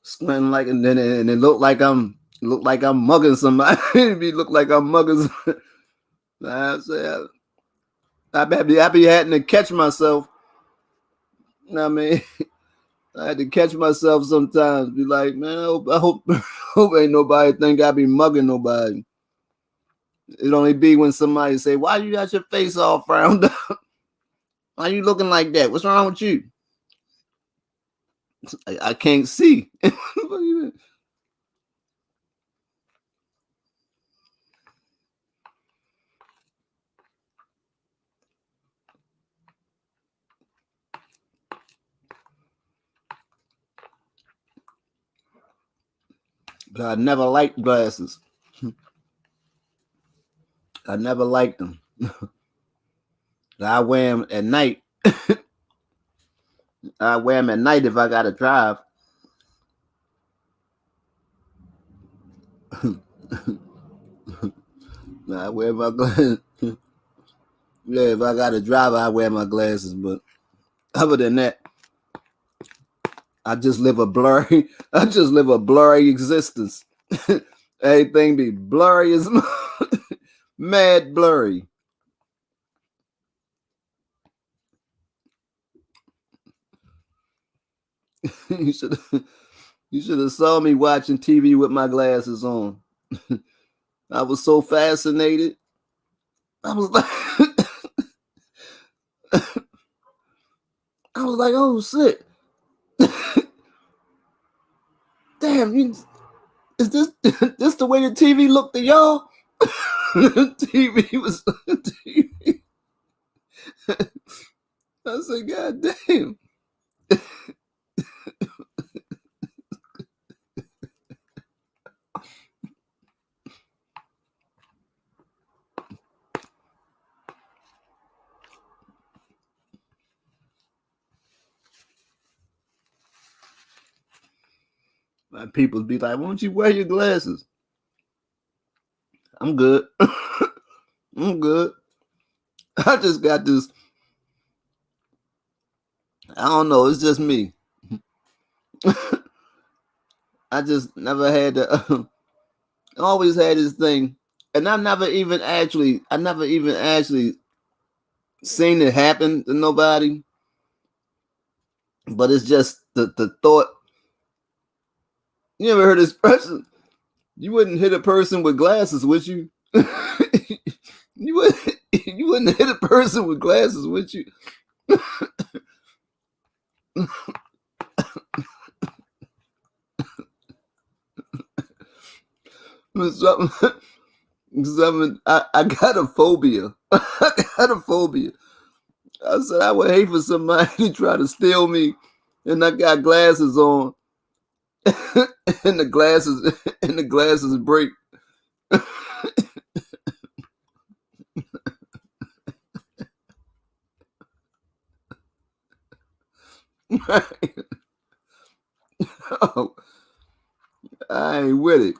Squinting like, and then it look like I'm mugging somebody. It be look like I'm mugging. I say I be having to catch myself. You know what I mean? I had to catch myself sometimes. Be like, man, I hope, hope ain't nobody think I be mugging nobody. It only be when somebody say, "Why you got your face all frowned up? Why you looking like that? What's wrong with you?" I can't see. But I never liked glasses. I never liked them. I wear them at night. I wear them at night if I gotta drive. I wear my glasses. Yeah, if I gotta drive, I wear my glasses. But other than that, I just live a blurry. I just live a blurry existence. Everything be blurry as mad blurry. you should you should have saw me watching TV with my glasses on. I was so fascinated. I was like, I was like, oh shit, damn, is this this the way the TV looked to y'all? TV was TV. I said, God damn. And people be like, "Why don't you wear your glasses?" I'm good. I'm good. I just got this. I don't know. It's just me. I just never had the. Always had this thing, and I never even actually seen it happen to nobody. But it's just the thought. You ever heard this person? You wouldn't hit a person with glasses, would you? you would. You wouldn't hit a person with glasses, would you? I got a phobia. I got a phobia. I said I would hate for somebody to try to steal me, and I got glasses on, and the glasses break. Oh, I ain't with it.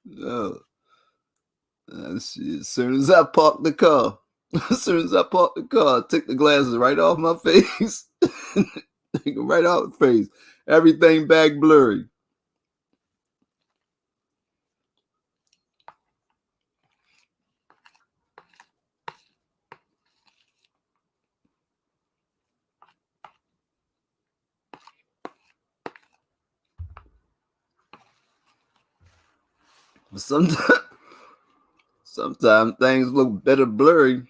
No. Shit. As soon as I parked the car, I took the glasses right off my face. Right off the face. Everything back blurry. But sometimes things look better blurry.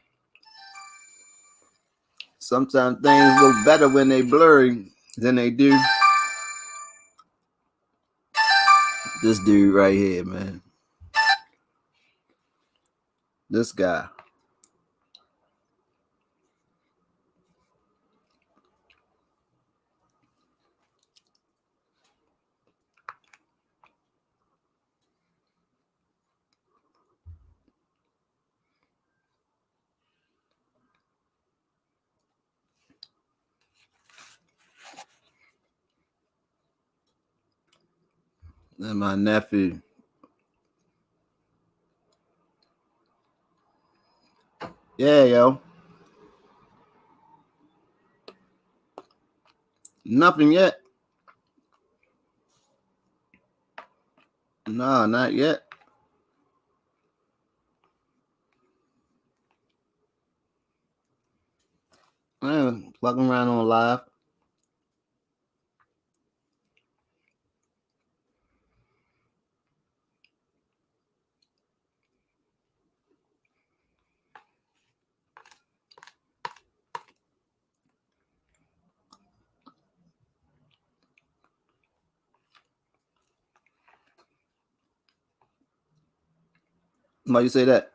Sometimes things look better when they blurry than they do. This dude right here, man. This guy. And my nephew. Yeah, yo. Nothing yet. No, not yet. Fucking around on live. Why you say that?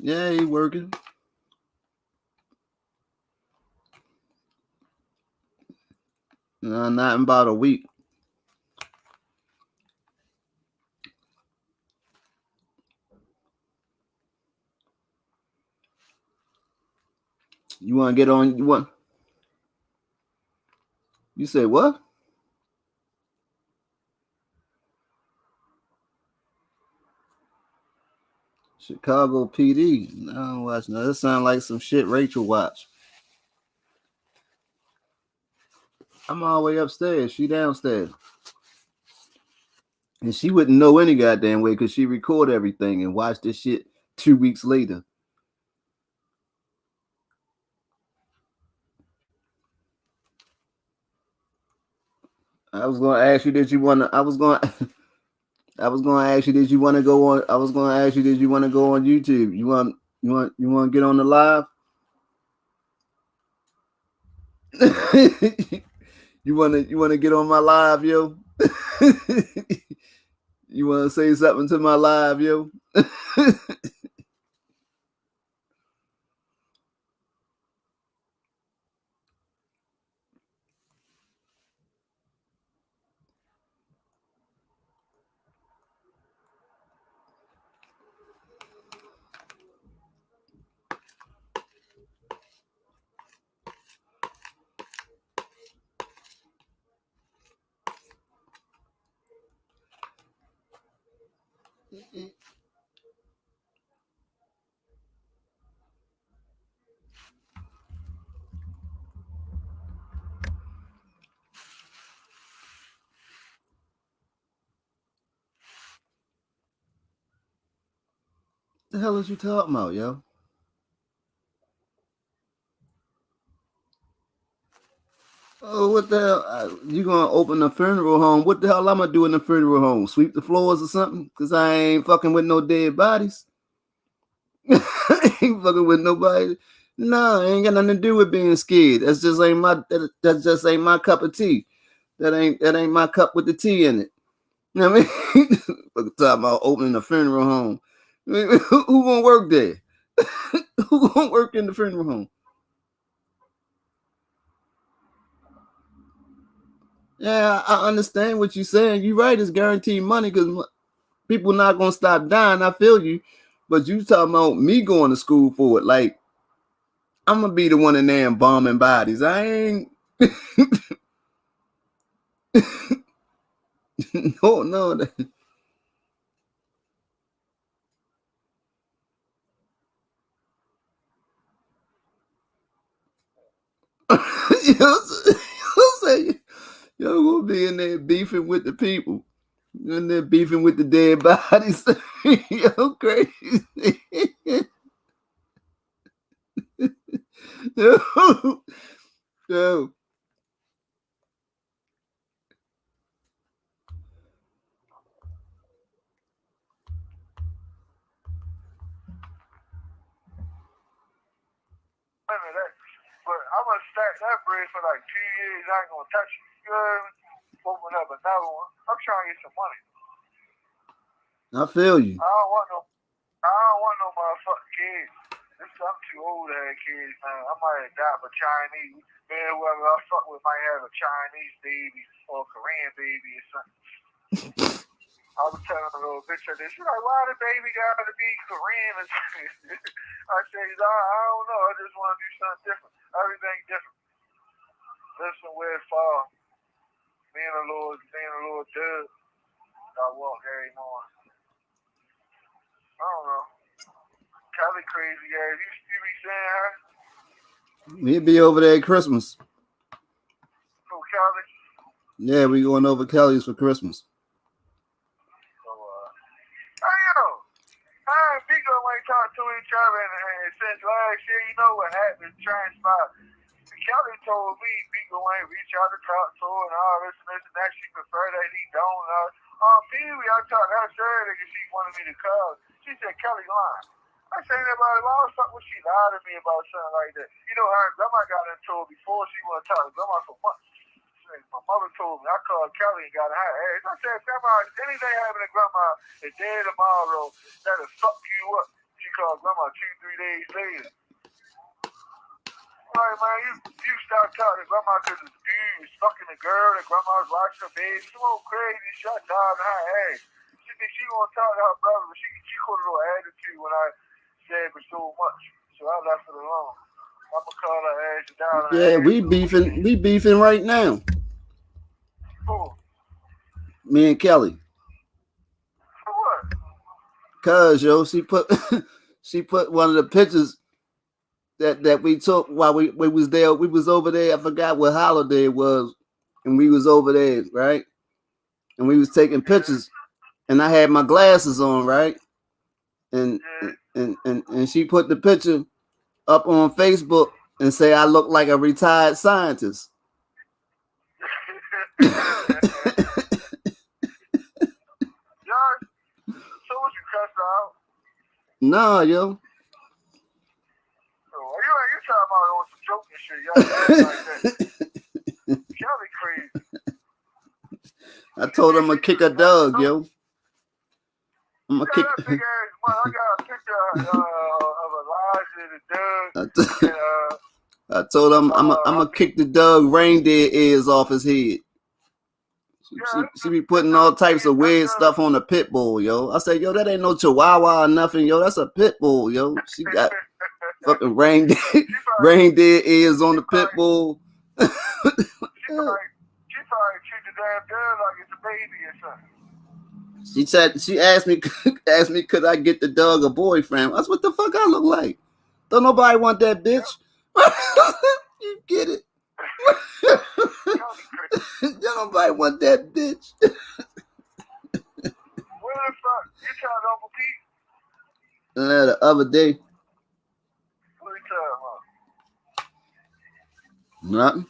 Yeah, he working. Not in about a week. You want to get on? You want? You say what? Chicago PD. No, I don't watch. No, that sound like some shit Rachel watch. I'm all the way upstairs. She downstairs. And she wouldn't know any goddamn way because she record everything and watch this shit 2 weeks later. I was gonna ask you, did you wanna? I was gonna ask you, did you want to go on? I was gonna ask you, did you want to go on YouTube? You want to get on the live? you wanna get on my live, yo? You wanna say something to my live, yo? The hell is you talking about, yo? Oh, what the hell? You gonna open a funeral home? What the hell I'm gonna do in the funeral home? Sweep the floors or something? Cause I ain't fucking with no dead bodies. I ain't fucking with nobody. No, it ain't got nothing to do with being scared. That just ain't my cup of tea. That ain't my cup with the tea in it. You know what I mean? Fucking talking about opening a funeral home. I mean, who gonna work there? Who gonna work in the funeral home? Yeah, I understand what you're saying. You're right. It's guaranteed money because people not gonna stop dying. I feel you, but you talking about me going to school for it? Like I'm gonna be the one in there embalming bodies. I ain't. No, no. You know what I'm saying? You're gonna be in there beefing with the people. You're in there beefing with the dead bodies. You're crazy. No, no. That, but I'm gonna stack that bread for like 2 years. I ain't gonna touch it. You heard me? Open up another one. I'm trying to get some money. I feel you. I don't want no. I don't want no motherfucking kids. I'm too old to have kids, man. I might adopt a Chinese. Man, whoever I fuck with might have a Chinese baby or a Korean baby or something. I was telling a little bitch of this. She's like, why the baby got to be Korean? I say, I don't know. I just want to do something different. Everything different. Listen where it fall. Being a little dub. I walk every morning. I don't know. Kelly crazy ass. You be saying her? We'll be over there at Christmas. Who, Kelly? Yeah, we going over Kelly's for Christmas. So, hey, yo. Pico ain't talked to each other and since last year, you know what happened? Transpired. Kelly told me Pico ain't reach out to talk to her and all this and that. She prefer that he don't. Pee Wee, I talked to her Saturday because she wanted me to call. She said Kelly lying. I said about why the fuck would she lie to me about something like that? You know, her grandma got into it before she wanted to talk to grandma for months. My mother told me, I called Kelly and got her ass. I said, Grandma, anything happened to Grandma the day tomorrow, that'll fuck you up. She called Grandma 2-3 days later. All right, man, you stop talking to Grandma because the dude was fucking the girl that Grandma's watching her baby. She won't crazy, shut down her ass. She think she gonna talk to her brother, but she put a little attitude when I said for so much. So I left it alone. I'm gonna call her ass down. Yeah, we beefing. We beefing right now. Who? Me and Kelly. For what? Cause yo, she put she put one of the pictures that we took while we was there. We was over there. I forgot what holiday it was, and we was over there, right? And we was taking pictures, and I had my glasses on, right? And and she put the picture up on Facebook and say I look like a retired scientist. Josh, so what you cussed out? Nah, yo. So, you you talking about on some joking shit. Y'all like that. Kelly crazy. I told him I'm gonna kick a Doug, yo. I'm gonna kick. That big ass man. I got a picture of Elijah and Doug. I told him I'm gonna kick the Doug reindeer ears off his head. She be putting all types of weird stuff on the pit bull, yo. I said, yo, that ain't no chihuahua or nothing, yo. That's a pit bull, yo. She got fucking reindeer ears on the pit bull. She probably treat the damn dog like it's a baby or something. She asked me could I get the dog a boyfriend. That's what the fuck I look like. Don't nobody want that bitch. You get it. Don't nobody want that bitch. Where the fuck? You tell Uncle Pete? The other day. What you tell him? Nothing.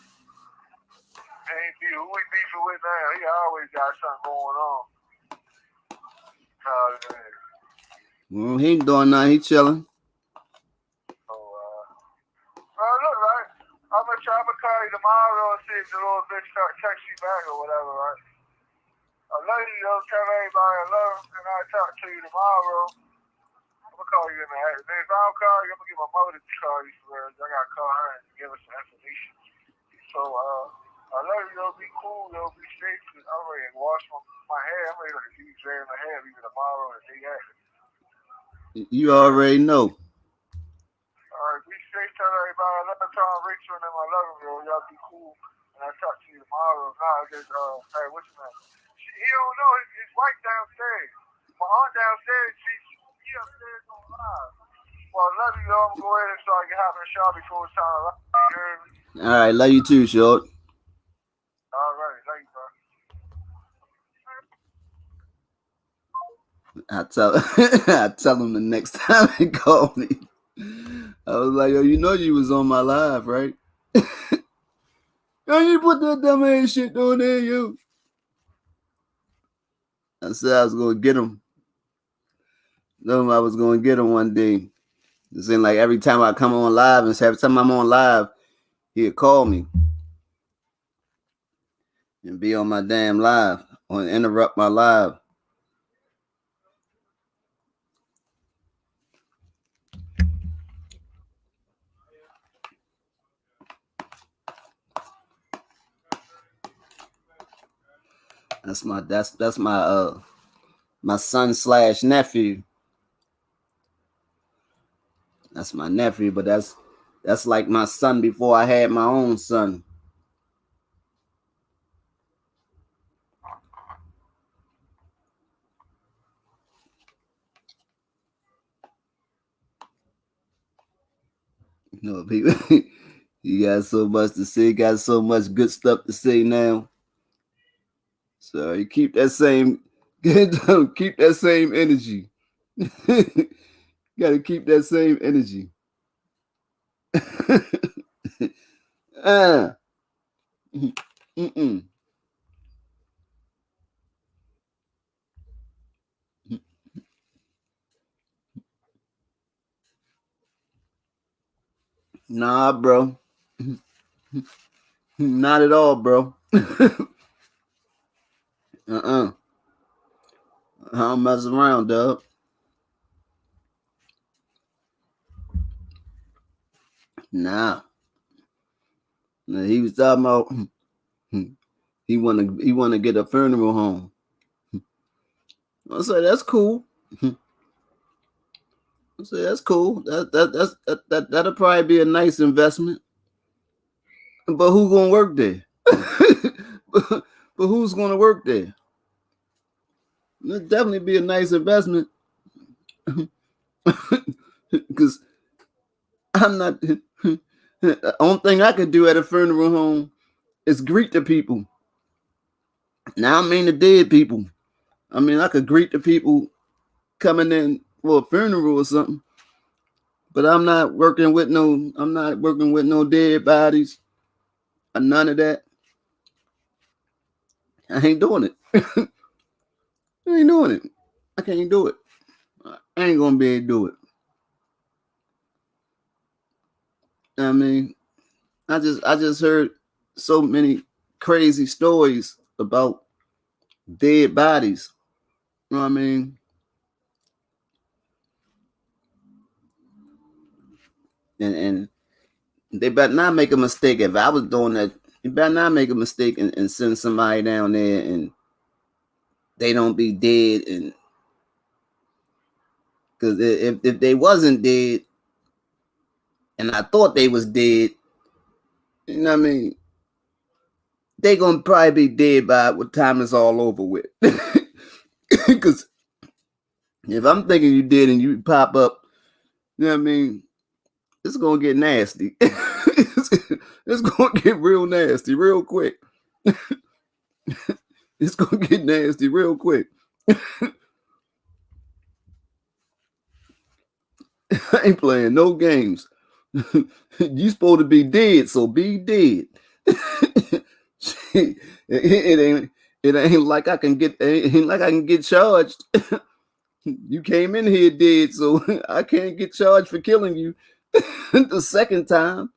Ain't be who we beefing with now. He always got something going on. Well, he ain't doing nothing. He chilling. Look, right? I'm gonna call you tomorrow and see if the little bitch text you back or whatever, right? I love you, though. Tell everybody I love them, and I'll talk to you tomorrow. I'm gonna call you in the afternoon. If I don't call you, I'm gonna get my mother to call you for real. I gotta call her and give her some information. So, I love you, though. Be cool, though. Be safe. I'm ready to wash my hair. I'm ready to use hair in my hair either tomorrow or the day after. You already know. Alright, be safe. Tell everybody I love Tom Rachel and them I love them, yo. Y'all be cool. And I'll talk to you tomorrow. Nah, just, hey, what's your name? He don't know. His wife downstairs. My aunt downstairs, she upstairs on live. Well, I love you, yo. I'm going to go ahead and so I can hop in the shower before it's time to live. You heard me? Alright, love you too, short. Alright, love you, bro. I tell him the next time he called me. I was like, yo, you know you was on my live, right? Yo, you put that dumb ass shit on there, yo. I said I was gonna get him. No, I was gonna get him one day. It seemed like every time I come on live, and every time I'm on live, he'd call me and be on my damn live or interrupt my live. That's my son/nephew. That's my nephew, but that's like my son before I had my own son. You know, people, you got so much to say, got so much good stuff to say now. So you keep that same energy. Gotta keep that same energy. Mm-mm. Nah, bro. Not at all, bro. I don't mess around, dog. Nah. He was talking about he wanna get a funeral home. I said that's cool. I said that's cool. That'll probably be a nice investment. But who gonna work there? but who's gonna work there? It'll definitely be a nice investment. Because I'm not the only thing I could do at a funeral home is greet the people. Now I mean the dead people. I mean I could greet the people coming in for a funeral or something. But I'm not working with no dead bodies or none of that. I ain't doing it. I ain't doing it. I can't do it. I ain't gonna be able to do it. I mean, I just heard so many crazy stories about dead bodies. You know what I mean? And they better not make a mistake. If I was doing that, you better not make a mistake and send somebody down there and they don't be dead. And because if they wasn't dead and I thought they was dead, you know what I mean? They gonna probably be dead by what time it's all over with. Because if I'm thinking you did and you pop up, you know what I mean? It's gonna get nasty. It's gonna get real nasty real quick. It's gonna get nasty real quick. I ain't playing no games. You supposed to be dead, so be dead. It ain't like I can get charged. You came in here dead, so I can't get charged for killing you the second time.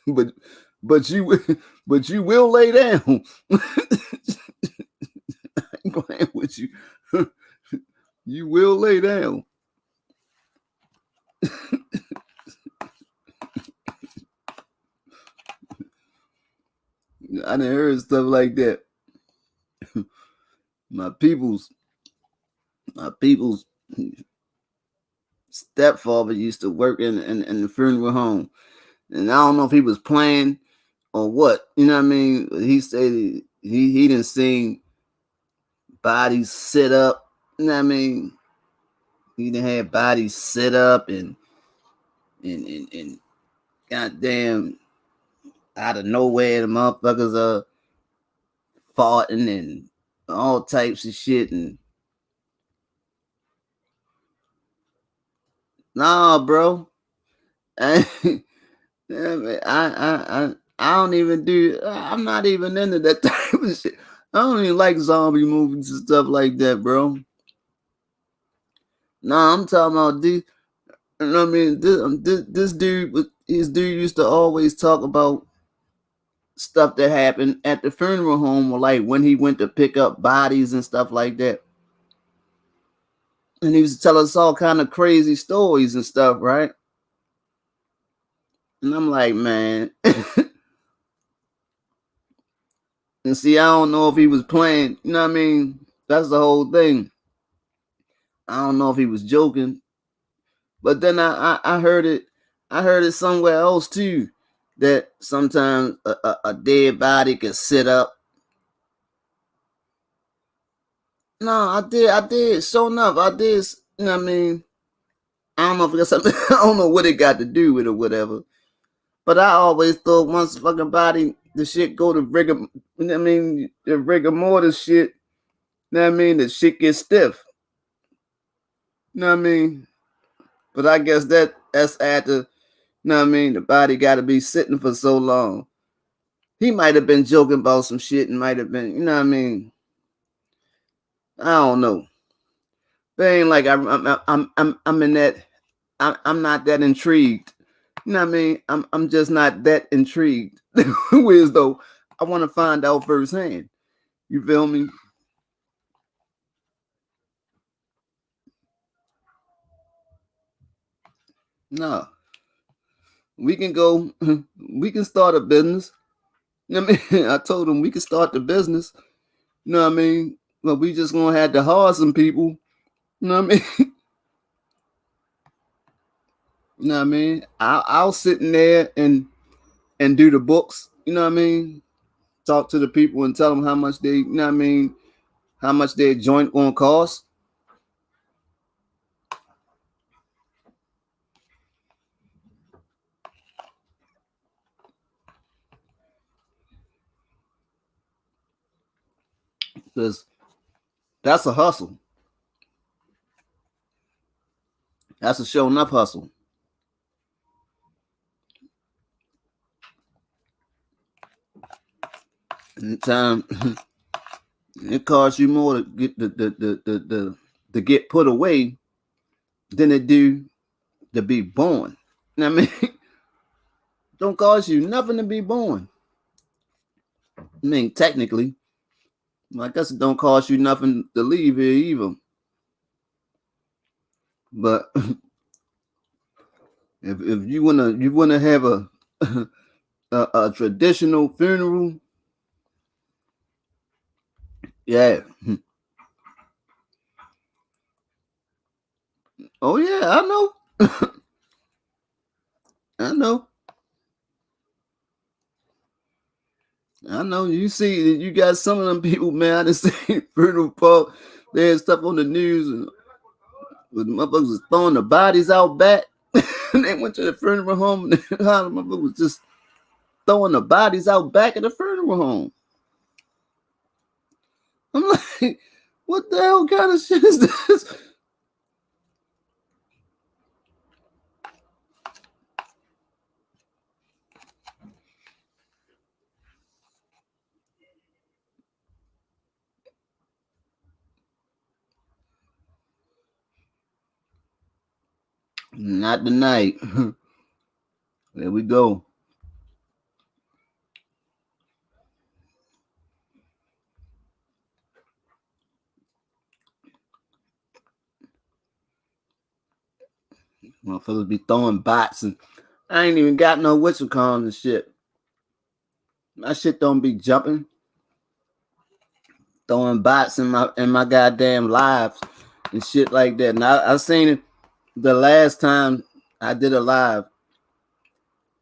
but but you will lay down. I ain't playing with you. You will lay down. I done heard stuff like that. My people's stepfather used to work in the funeral home, and I don't know if he was playing or what. You know what I mean? He said he didn't seen bodies sit up. You know what I mean? He done had bodies sit up and goddamn out of nowhere the motherfuckers are farting and all types of shit. And nah, bro. I I don't even do. I'm not even into that type of shit. I don't even like zombie movies and stuff like that, bro. Nah, I'm talking about this. You know what I mean? This dude, his dude used to always talk about stuff that happened at the funeral home, or like when he went to pick up bodies and stuff like that. And he used to tell us all kind of crazy stories and stuff, right? And I'm like, man. And see, I don't know if he was playing. You know what I mean? That's the whole thing. I don't know if he was joking, but then I heard it. I heard it somewhere else too. That sometimes a dead body could sit up. No, I did. Sure enough, I did. You know what I mean? I don't know if it's something. I don't know what it got to do with it or whatever. But I always thought once fucking body, the shit go to rigor. You know what I mean? The rigor mortis shit. You know what I mean? The shit gets stiff. You know what I mean? But I guess that's after. You know what I mean? The body got to be sitting for so long. He might have been joking about some shit and might have been. You know what I mean? I don't know. But ain't like I'm in that. I'm not that intrigued. You know what I mean? I'm just not that intrigued. Whereas though I want to find out firsthand. You feel me? No. We can go, we can start a business. You know what I mean? I told him we can start the business. You know what I mean? But we just gonna have to hire some people. You know what I mean? You know what I mean? I'll sit in there and do the books. You know what I mean? Talk to the people and tell them how much they, you know what I mean, how much their joint gonna cost. Because that's a hustle. That's a show enough hustle. And time it costs you more to get the to get put away than it do to be born. I mean, don't cost you nothing to be born. I mean, technically, I guess it don't cost you nothing to leave here either. But if you wanna have a traditional funeral, yeah. Oh yeah, I know. I know. I know. You see, you got some of them people, man. I done seen funeral park. They had stuff on the news, and the motherfuckers was throwing the bodies out back. They went to the funeral home, and the motherfuckers was just throwing the bodies out back of the funeral home. I'm like, what the hell kind of shit is this? Not tonight. There we go. Motherfuckers be throwing bots, and I ain't even got no whistle calls and shit. My shit don't be jumping. Throwing bots in my goddamn lives and shit like that. And I seen it the last time I did a live.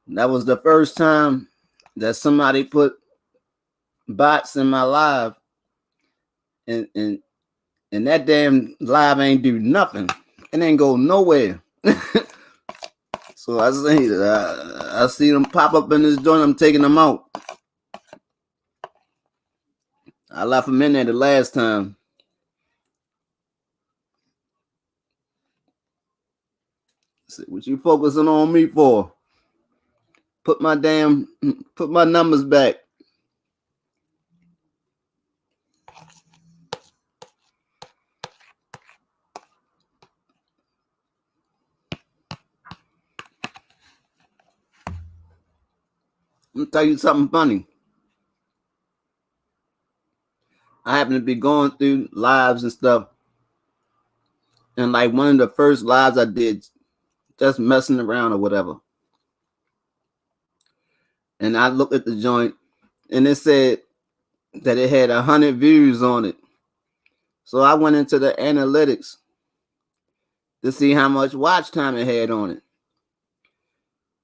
That was the first time that somebody put bots in my live, and that damn live ain't do nothing. It ain't go nowhere. So I see them pop up in this joint. I'm taking them out. I left them in there the last time. See, what you focusing on me for? Put my numbers back. I'm gonna tell you something funny. I happen to be going through lives and stuff, and like one of the first lives I did, just messing around or whatever. And I looked at the joint, and it said that it had 100 views on it. So I went into the analytics to see how much watch time it had on it.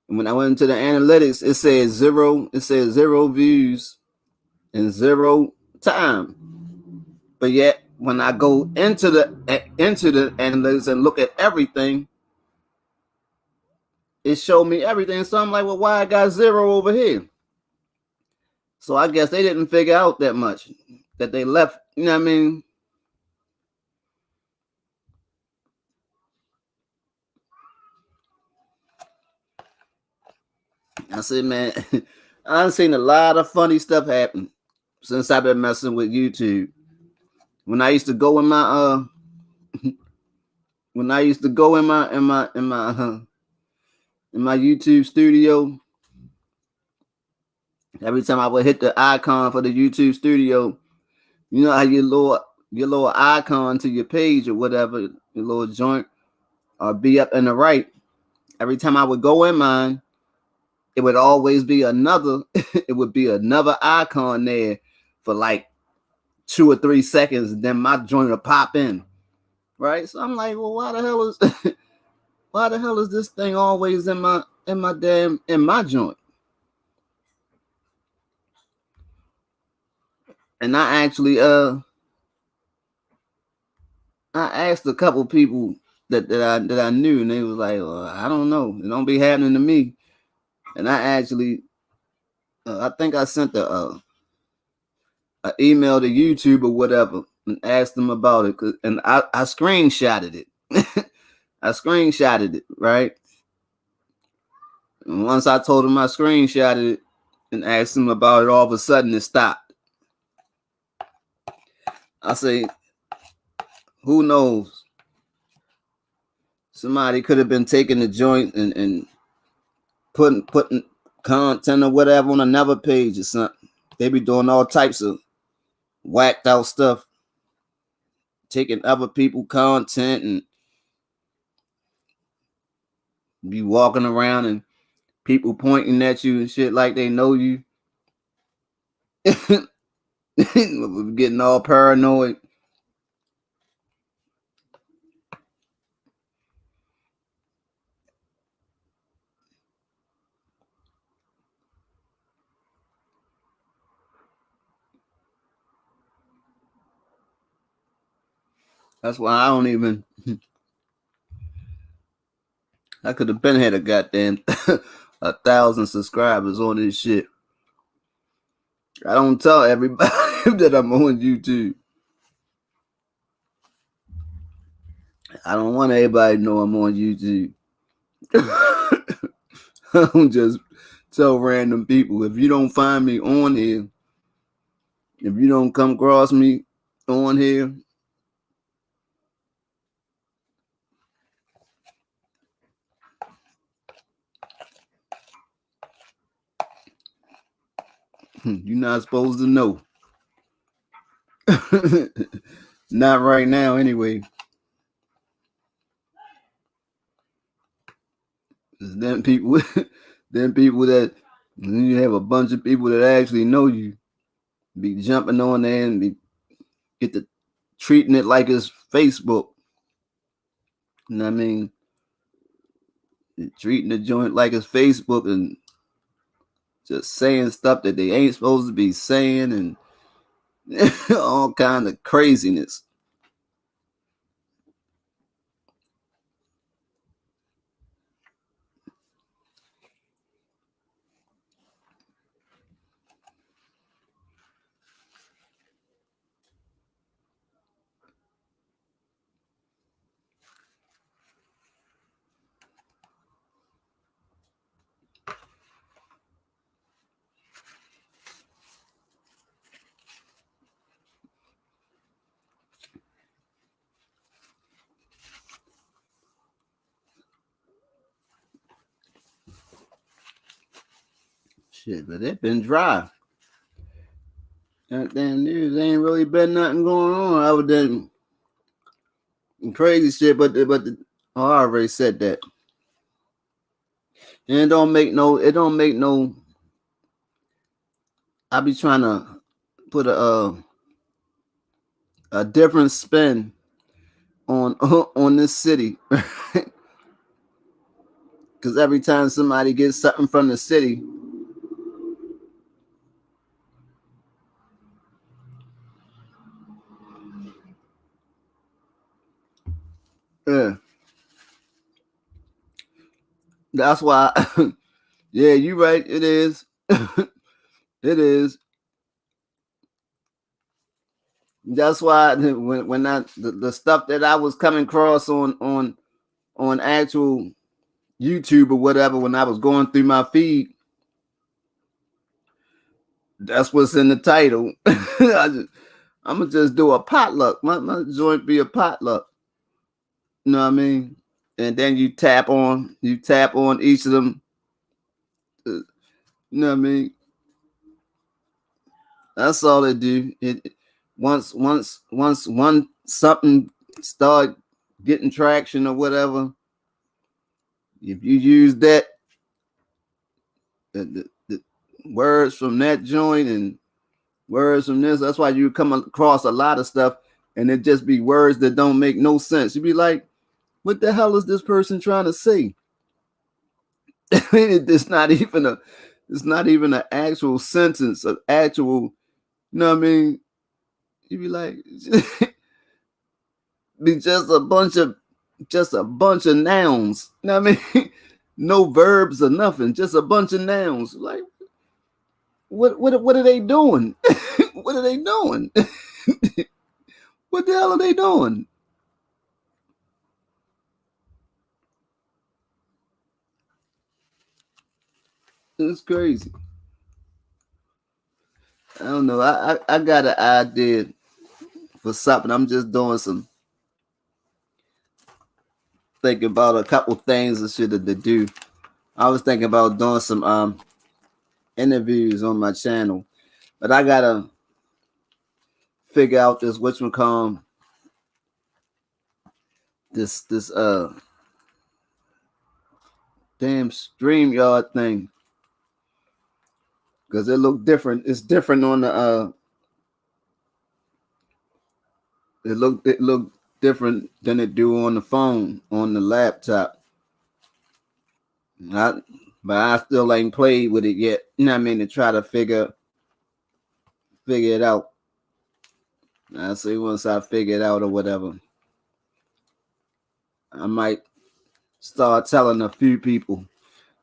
And when I went into the analytics, it said zero. It said 0 views and 0 time. But yet, when I go into the analytics and look at everything, it showed me everything. So I'm like, well, why I got 0 over here? So I guess they didn't figure out that much, that they left. You know what I mean? I said, man, I've seen a lot of funny stuff happen since I've been messing with YouTube. When I used to go in my when I used to go in my YouTube studio, every time I would hit the icon for the YouTube studio, you know how your little icon to your page or whatever, your little joint, or be up in the right. Every time I would go in mine, it would always be another. It would be another icon there for like 2 or 3 seconds, and then my joint will pop in. Right? So I'm like, well, why the hell is this thing always in my joint? And I asked a couple people that I knew, and they was like, well, I don't know, it don't be happening to me. And I actually I think I sent a email to YouTube or whatever and asked them about it, and I screenshotted it. I screenshotted it, right? And once I told them I screenshotted it and asked them about it, all of a sudden it stopped. I say, who knows? Somebody could have been taking the joint and putting content or whatever on another page or something. They be doing all types of whacked out stuff, taking other people content and be walking around and people pointing at you and shit like they know you. Getting all paranoid. That's why I don't even. I could have been had a goddamn 1,000 subscribers on this shit. I don't tell everybody that I'm on YouTube. I don't want everybody to know I'm on YouTube. I don't just tell random people. If you don't find me on here, if you don't come across me on here, you're not supposed to know. Not right now, anyway. Then people, then people that you have a bunch of people that actually know you be jumping on there and be get to treating it like it's Facebook. You know what I mean? Treating the joint like it's Facebook and just saying stuff that they ain't supposed to be saying and all kind of craziness. Shit, but it been dry. That damn news ain't really been nothing going on other than crazy shit. Oh, I already said that. And it don't make no. It don't make no. I be trying to put a different spin on on this city. Because every time somebody gets something from the city, yeah, that's why. Yeah, you right. It is. It is. That's why when the stuff that I was coming across on actual YouTube or whatever, when I was going through my feed, that's what's in the title. I'm gonna just do a potluck. My joint be a potluck. You know what I mean? And then you tap on each of them. You know what I mean? That's all they do. Once one something start getting traction or whatever, if you use that the words from that joint and words from this, that's why you come across a lot of stuff and it just be words that don't make no sense. You be like, what the hell is this person trying to say? it's not even a it's not even an actual sentence, an actual, you know what I mean? You be like, be just a bunch of nouns. You know what I mean? No verbs or nothing, just a bunch of nouns. Like, what are they doing? What are they doing? What the hell are they doing? It's crazy. I don't know. I got an idea for something. I'm just doing some thinking about a couple things and shit to do. I was thinking about doing some interviews on my channel, but I gotta figure out this which one come this damn StreamYard thing, because it look different. It's different on the it look different than it do on the phone on the laptop. I, but I still ain't played with it yet. You know what I mean? To try to figure it out. I say once I figure it out or whatever, I might start telling a few people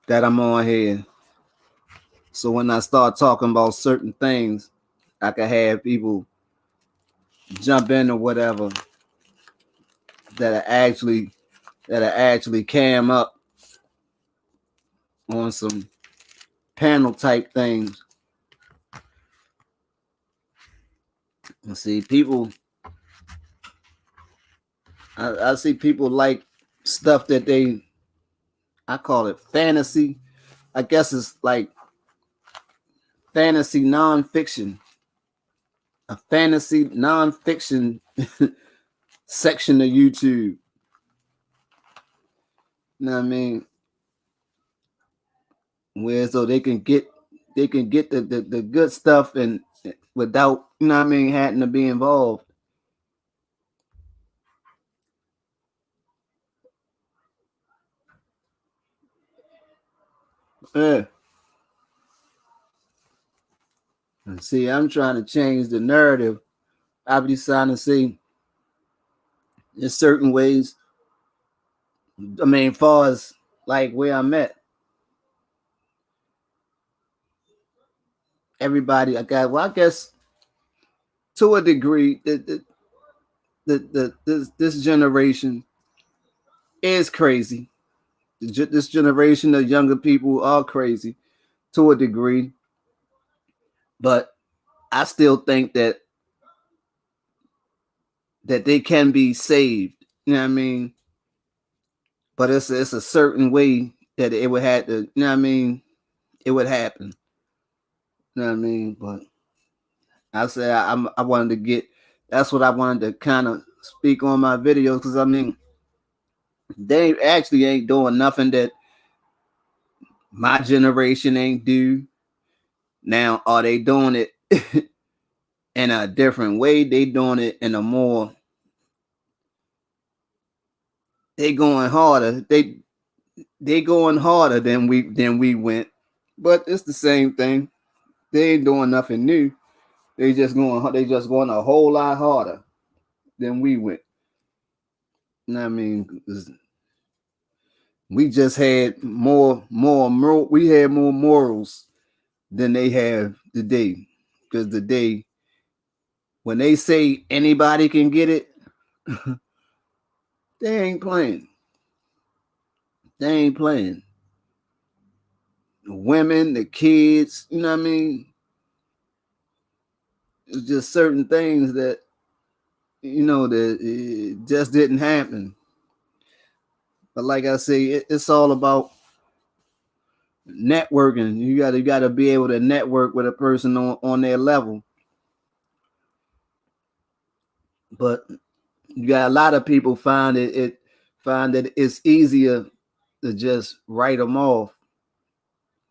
that I'm on here. So when I start talking about certain things, I can have people jump in or whatever that are actually cam up on some panel type things. And see people, I see people like stuff that I call it fantasy. I guess it's like fantasy nonfiction, a fantasy nonfiction section of YouTube. You know what I mean? Where so they can get the good stuff and without, you know what I mean, having to be involved. Yeah. And see, I'm trying to change the narrative. I be trying to see in certain ways. I mean, far as like where I'm at, everybody I got. Well, I guess to a degree, this generation is crazy. This generation of younger people are crazy to a degree, but I still think that they can be saved. You know what I mean? But it's a certain way that it would have to. You know what I mean? It would happen. You know what I mean? But I said I wanted to get. That's what I wanted to kind of speak on my videos, because I mean they actually ain't doing nothing that my generation ain't do. Now are they doing it in a different way? They doing it in a more. They going harder. They going harder than we went. But it's the same thing. They ain't doing nothing new. They just going a whole lot harder than we went. You know what I mean? We just had we had more morals than they have today. Because today, when they say anybody can get it, they ain't playing. They ain't playing. The women, the kids, you know what I mean? It's just certain things that that it just didn't happen. But like I say, it's all about networking. You gotta be able to network with a person on their level. But you got a lot of people find that it's easier to just write them off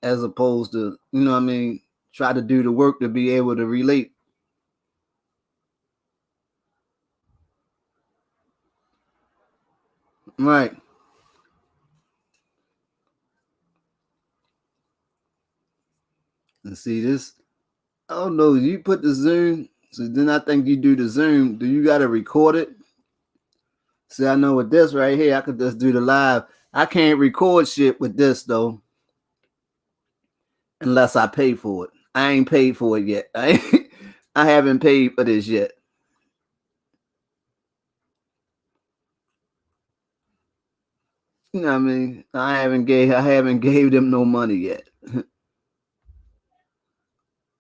as opposed to, what I mean, try to do the work to be able to relate. Right. And see this, I don't know, you put the Zoom, so then I think you do the Zoom. Do you gotta record it? See, I know with this right here, I could just do the live. I can't record shit with this though, unless I pay for it. I ain't paid for it yet. I haven't paid for this yet. You know what I mean? I haven't gave them no money yet.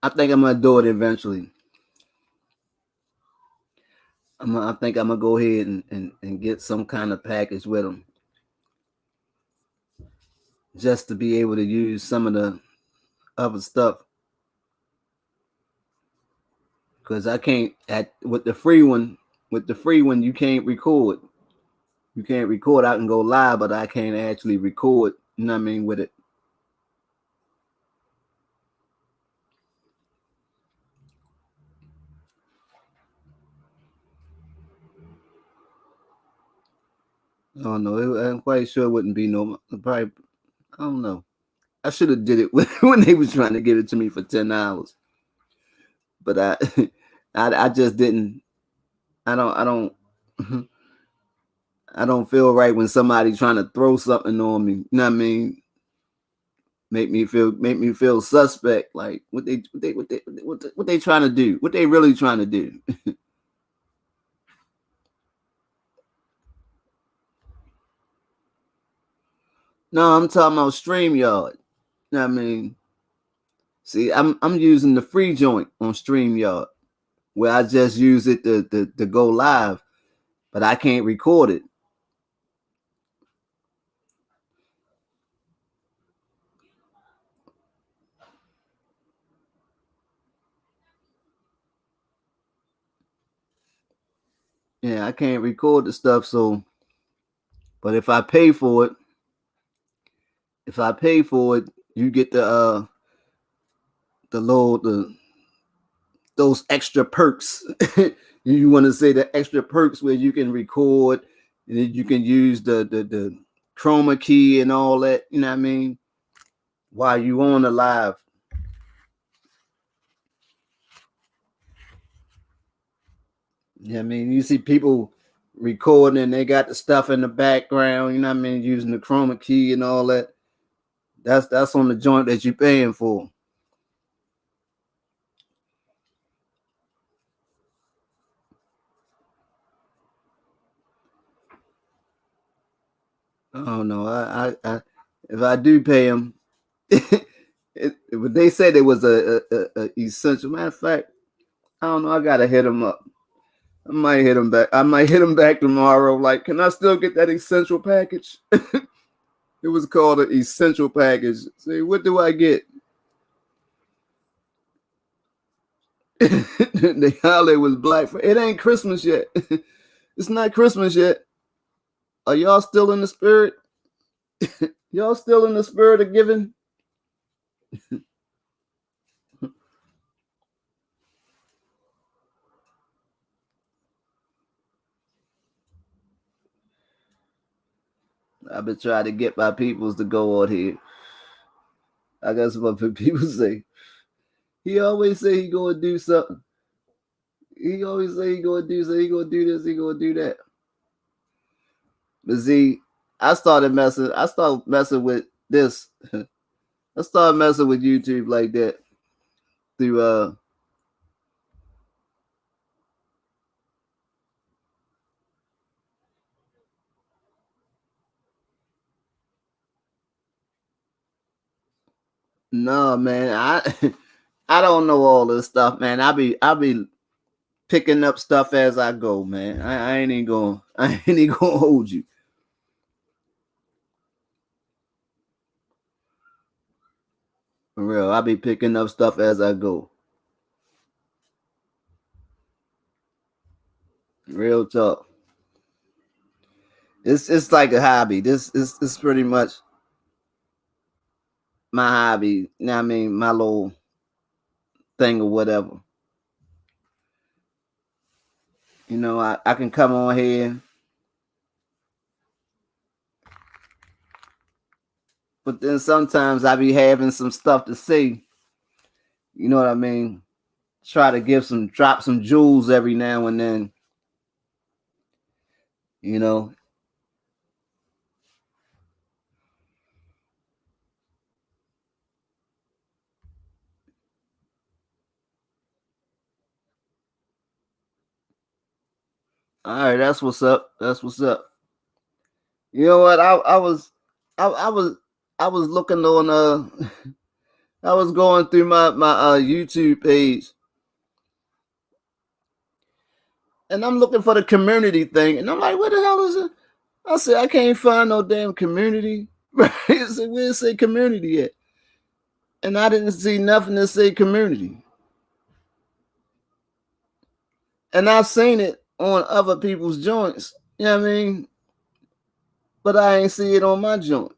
I think I'm gonna do it eventually. I think I'm gonna go ahead and get some kind of package with them. just to be able to use some of the other stuff. Because I can't with the free one. With the free one, you can't record. You can't record. I can go live, but I can't actually record. You know what I mean with it. I don't know. I'm quite sure it wouldn't be no. Probably. I don't know. I should have did it when they was trying to give it to me for 10 hours, but I just didn't. I don't. I don't. I don't feel right when somebody trying to throw something on me. You know what I mean? Make me feel suspect. Like what they trying to do? What they really trying to do? No, I'm talking about StreamYard. You know what I mean? See, I'm using the free joint on StreamYard where I just use it to go live, but I can't record it. Yeah, I can't record the stuff. So, but if I pay for it, you get the those extra perks. You want to say the extra perks where you can record and then you can use the chroma key and all that. You know what I mean? While you on the live. Yeah, I mean, you see people recording and they got the stuff in the background, you know what I mean, using the chroma key and all that. That's on the joint that you're paying for. I don't know. I if I do pay them, but they said it was a essential. Matter of fact, I don't know. I gotta hit them up. I might hit them back. I might hit them back tomorrow. Like, can I still get that essential package? It was called an essential package. Say, what do I get? The holiday was Black Friday. It ain't Christmas yet. It's not Christmas yet. Are y'all still in the spirit? Y'all still in the spirit of giving? I've been trying to get my peoples to go out here. I guess what people say. He always say he gonna do something. He always say he gonna do something. He gonna do this. He gonna do that. But see, I started messing. I started messing with this. I started messing with YouTube like that through no man. I don't know all this stuff, man. I be picking up stuff as I go, man. I ain't even going. I ain't even gonna hold you. For real, I be picking up stuff as I go. Real talk. It's like a hobby. This is pretty much my hobby. You know what I mean? My little thing or whatever. You know, I can come on here, but then sometimes I be having some stuff to say. You know what I mean? Try to drop some jewels every now and then. You know. All right, that's what's up. That's what's up. You know what? I was I was looking on I was going through my YouTube page and I'm looking for the community thing and I'm like, what the hell is it? I said I can't find no damn community. So where it say community at? And I didn't see nothing that say community. And I've seen it on other people's joints. You know what I mean? But I ain't see it on my joint.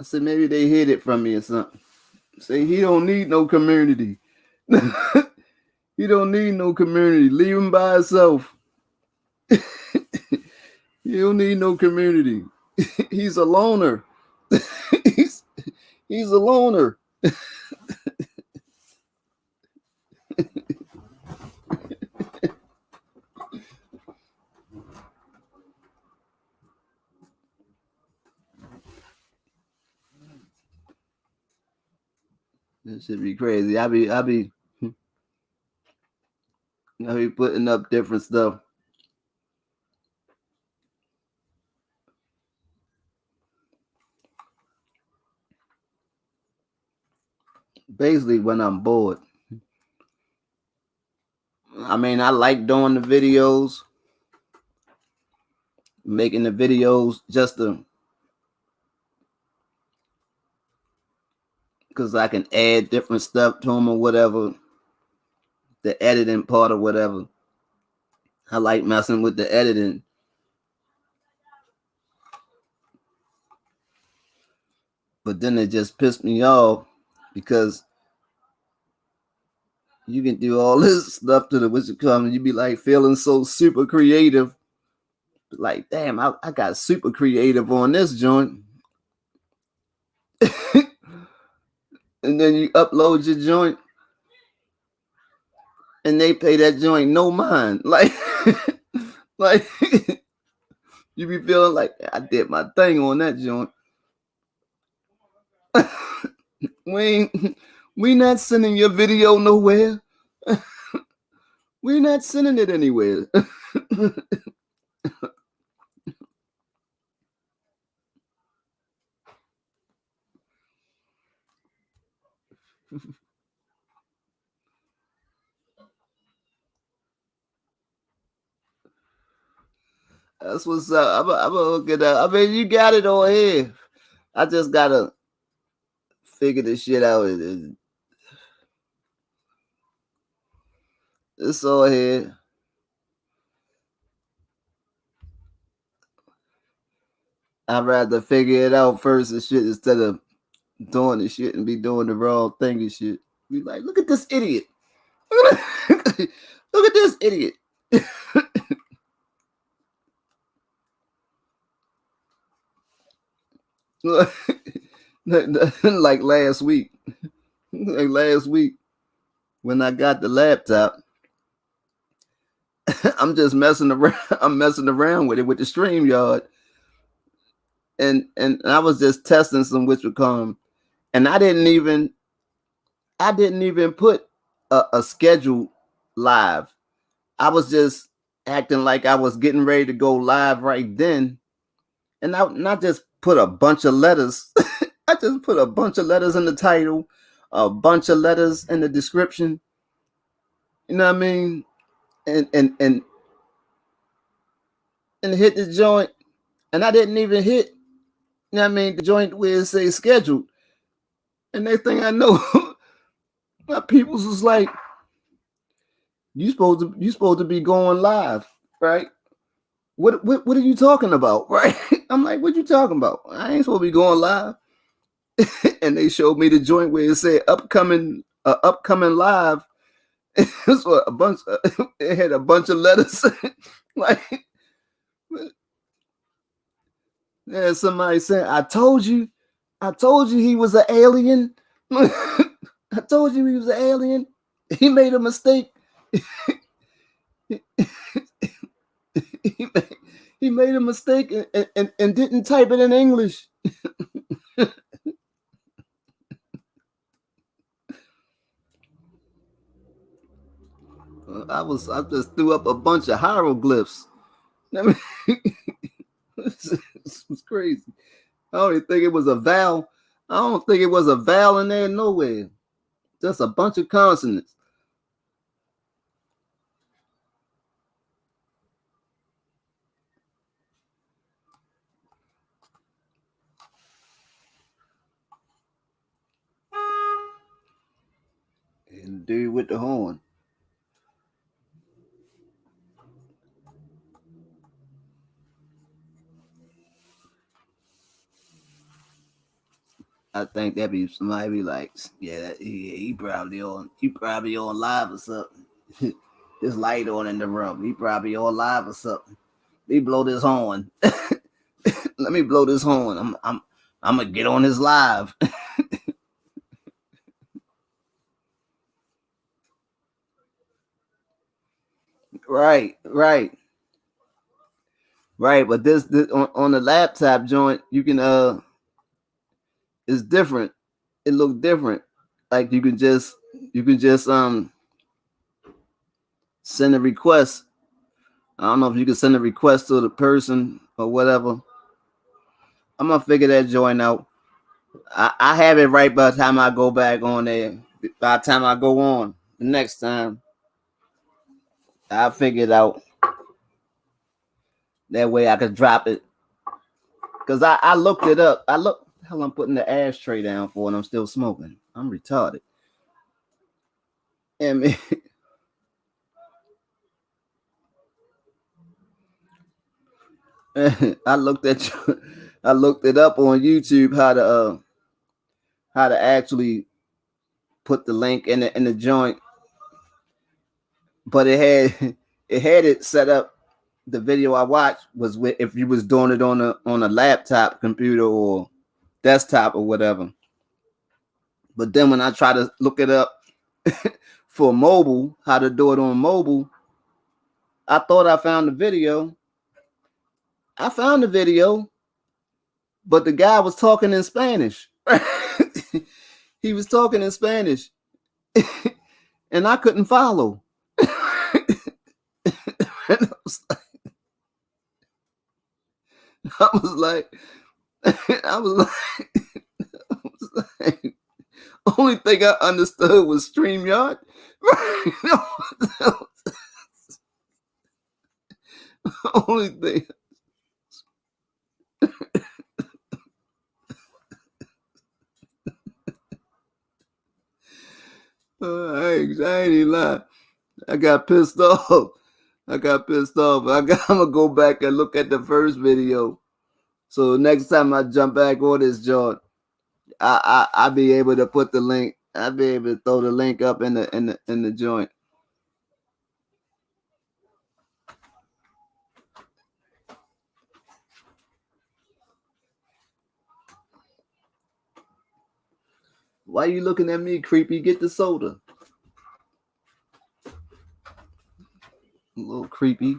I said maybe they hid it from me or something. Say he don't need no community. He don't need no community. Leave him by himself. He don't need no community. He's a loner. he's, he's a loner. That should be crazy. I be putting up different stuff. Basically when I'm bored. I mean, I like doing the videos, making the videos just to because I can add different stuff to them or whatever, the editing part or whatever. I like messing with the editing. But then it just pissed me off because you can do all this stuff to the what's it called, and you be like feeling so super creative. Like, damn, I got super creative on this joint. And then you upload your joint and they pay that joint no mind. Like like you be feeling like I did my thing on that joint. we not sending your video nowhere. We not sending it anywhere. That's what's up. I'm gonna look it up. I mean, you got it on here. I just gotta figure this shit out. It's all here. I'd rather figure it out first and shit instead of doing the shit and be doing the wrong thing and shit. Be like, look at this idiot. Look at this idiot. Like last week. Like last week when I got the laptop, I'm just messing around. I'm messing around with it with the StreamYard. And I was just testing some which would come. And I didn't even put a schedule live. I was just acting like I was getting ready to go live right then. And I not just put a bunch of letters. I just put a bunch of letters in the title, a bunch of letters in the description. You know what I mean? And hit the joint. And I didn't even hit, you know what I mean, the joint where it says scheduled. And next thing I know, my peoples was like, you supposed to be going live, right? What are you talking about, right? I'm like, what you talking about? I ain't supposed to be going live. And they showed me the joint where it said upcoming live. So it had a bunch of letters. Like, yeah, somebody said, I told you he was an alien. I told you he was an alien. He made a mistake. He made a mistake and didn't type it in English. I just threw up a bunch of hieroglyphs. I mean, it was crazy. I don't even think it was a vowel. I don't think it was a vowel in there nowhere. Just a bunch of consonants. And dude with the horn. I think that be somebody be like, yeah, he probably on live or something. This light on in the room. He probably on live or something. Let me blow this horn. Let me blow this horn. I'm gonna get on his live. Right, right, right. But this on the laptop joint, you can it's different. It looks different. Like you can just send a request. I don't know if you can send a request to the person or whatever. I'm gonna figure that joint out. I have it right by the time I go back on there. By the time I go on the next time, I'll figure it out. That way I could drop it. Cause I looked it up. I look hell I'm putting the ashtray down for and I'm still smoking. I'm retarded. And I looked at I looked it up on YouTube how to actually put the link in the joint, but it had it set up. The video I watched was with if you was doing it on a laptop computer or desktop or whatever. But then when I try to look it up for mobile, how to do it on mobile, I thought I found the video. I found the video, but the guy was talking in Spanish. He was talking in Spanish, and I couldn't follow. And I was like, I was like, I was like, only thing I understood was StreamYard. Only thing. I ain't even lie. I got pissed off. I got pissed off. I'm gonna go back and look at the first video. So next time I jump back on this joint, I be able to put the link. I be able to throw the link up in the joint. Why you looking at me, creepy? Get the soda. A little creepy.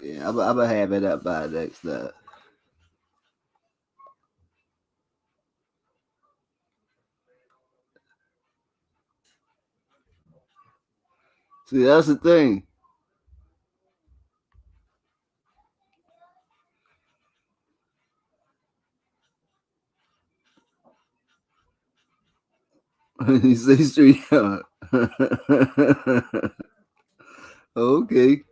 Yeah, I'm gonna have it up by next time. See, that's the thing. You say street yard. Okay.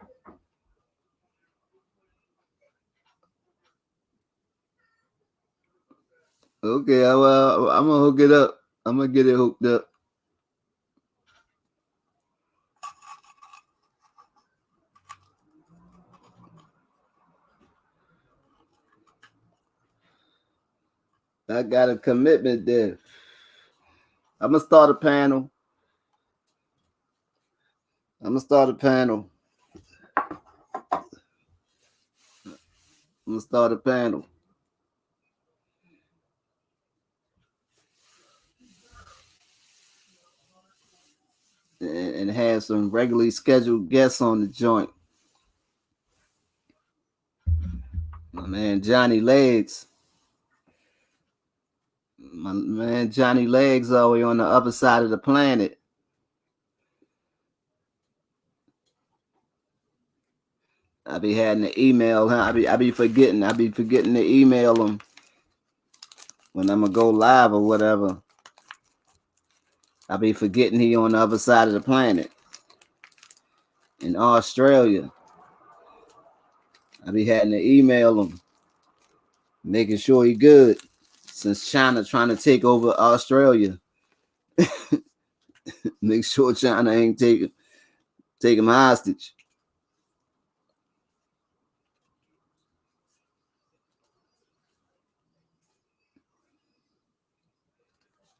Okay. I'm gonna hook it up. I'm gonna get it hooked up. I got a commitment there. I'm gonna start a panel. I'm gonna start a panel. I'm gonna start a panel and have some regularly scheduled guests on the joint. My man Johnny Legs. My man Johnny Legs always on the other side of the planet. I be having to email him. I be forgetting. I be forgetting to email him when I'm gonna go live or whatever. I be forgetting he on the other side of the planet in Australia. I be having to email him, making sure he good. Since China trying to take over Australia, make sure China ain't take him hostage.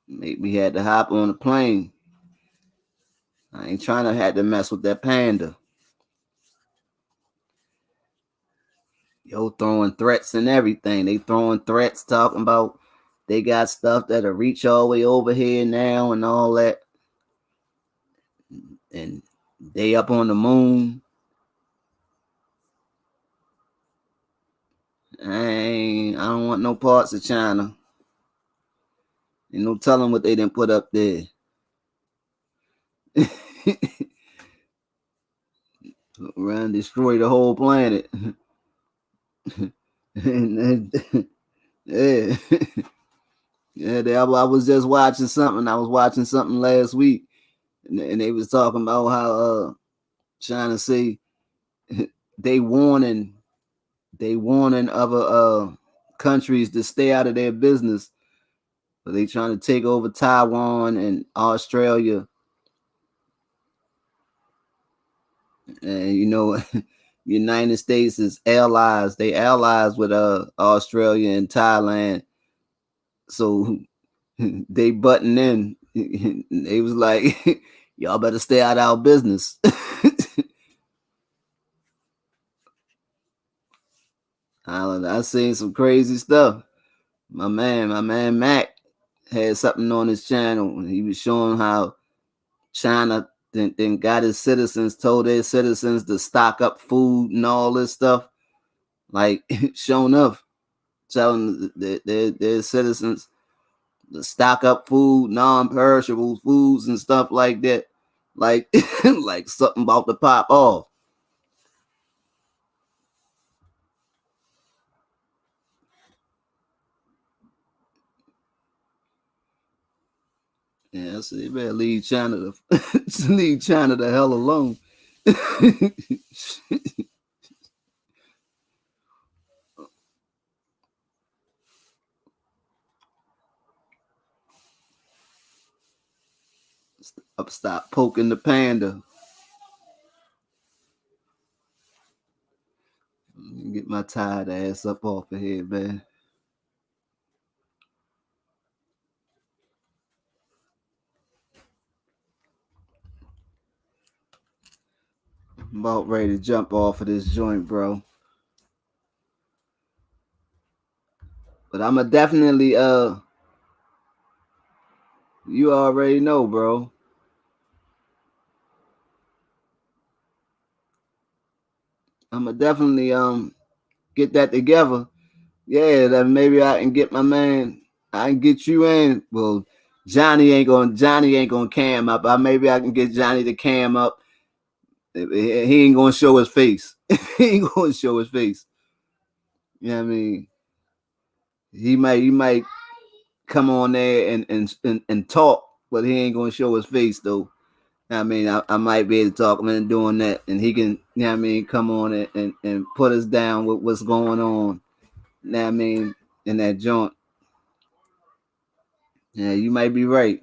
Make me had to hop on a plane. I ain't trying to have to mess with that panda. Yo, throwing threats and everything. They throwing threats, talking about they got stuff that'll reach all the way over here now and all that. And they up on the moon. I don't want no parts of China. Ain't no telling what they didn't put up there. Around destroy the whole planet. Yeah. Yeah, I was just watching something. I was watching something last week, and they was talking about how China say they warning other countries to stay out of their business. But they trying to take over Taiwan and Australia. And you know, United States is allies. They allies with Australia and Thailand. So they butting in. They was like, y'all better stay out of our business. I seen some crazy stuff. My man Mac had something on his channel. He was showing how China then got his citizens, told their citizens to stock up food and all this stuff. Like showing up, telling their citizens to stock up food, non-perishable foods and stuff like that. Like like something about to pop off. Yeah, so they better leave China leave China the hell alone. Stop poking the panda. Get my tired ass up off of here, man. I'm about ready to jump off of this joint, bro. But I'ma definitely you already know, bro. I'ma definitely get that together. Yeah, that maybe I can get my man. I can get you in. Well, Johnny ain't gonna cam up. Maybe I can get Johnny to cam up. He ain't gonna show his face. He ain't gonna show his face. You know what I mean? He might come on there and talk, but he ain't gonna show his face though. I mean, I might be able to talk him into doing that, and he can, you know what I mean, come on and put us down with what's going on. You know what I mean, in that joint. Yeah, you might be right.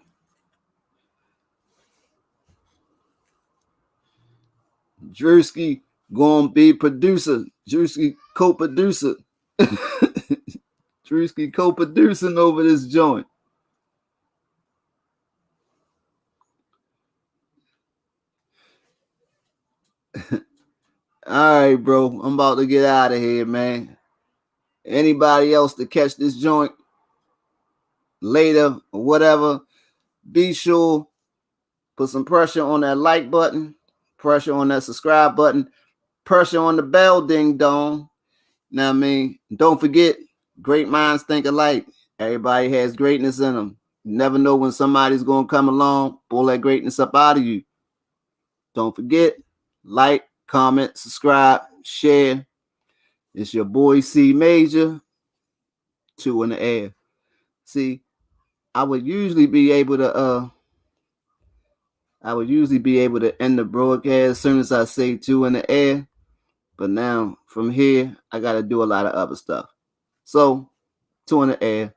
Drewski gonna be producer. Drewski co-producer. Drewski co-producing over this joint. All right, bro. I'm about to get out of here, man. Anybody else to catch this joint later or whatever, be sure put some pressure on that like button, pressure on that subscribe button, pressure on the bell ding dong. Know what I mean? Don't forget, great minds think alike. Everybody has greatness in them. You never know when somebody's going to come along, pull that greatness up out of you. Don't forget, like, comment, subscribe, share. It's your boy C Major, 2 in the air. See, I would usually be able to end the broadcast as soon as I say 2 in the air. But now from here, I gotta do a lot of other stuff. So 2 in the air.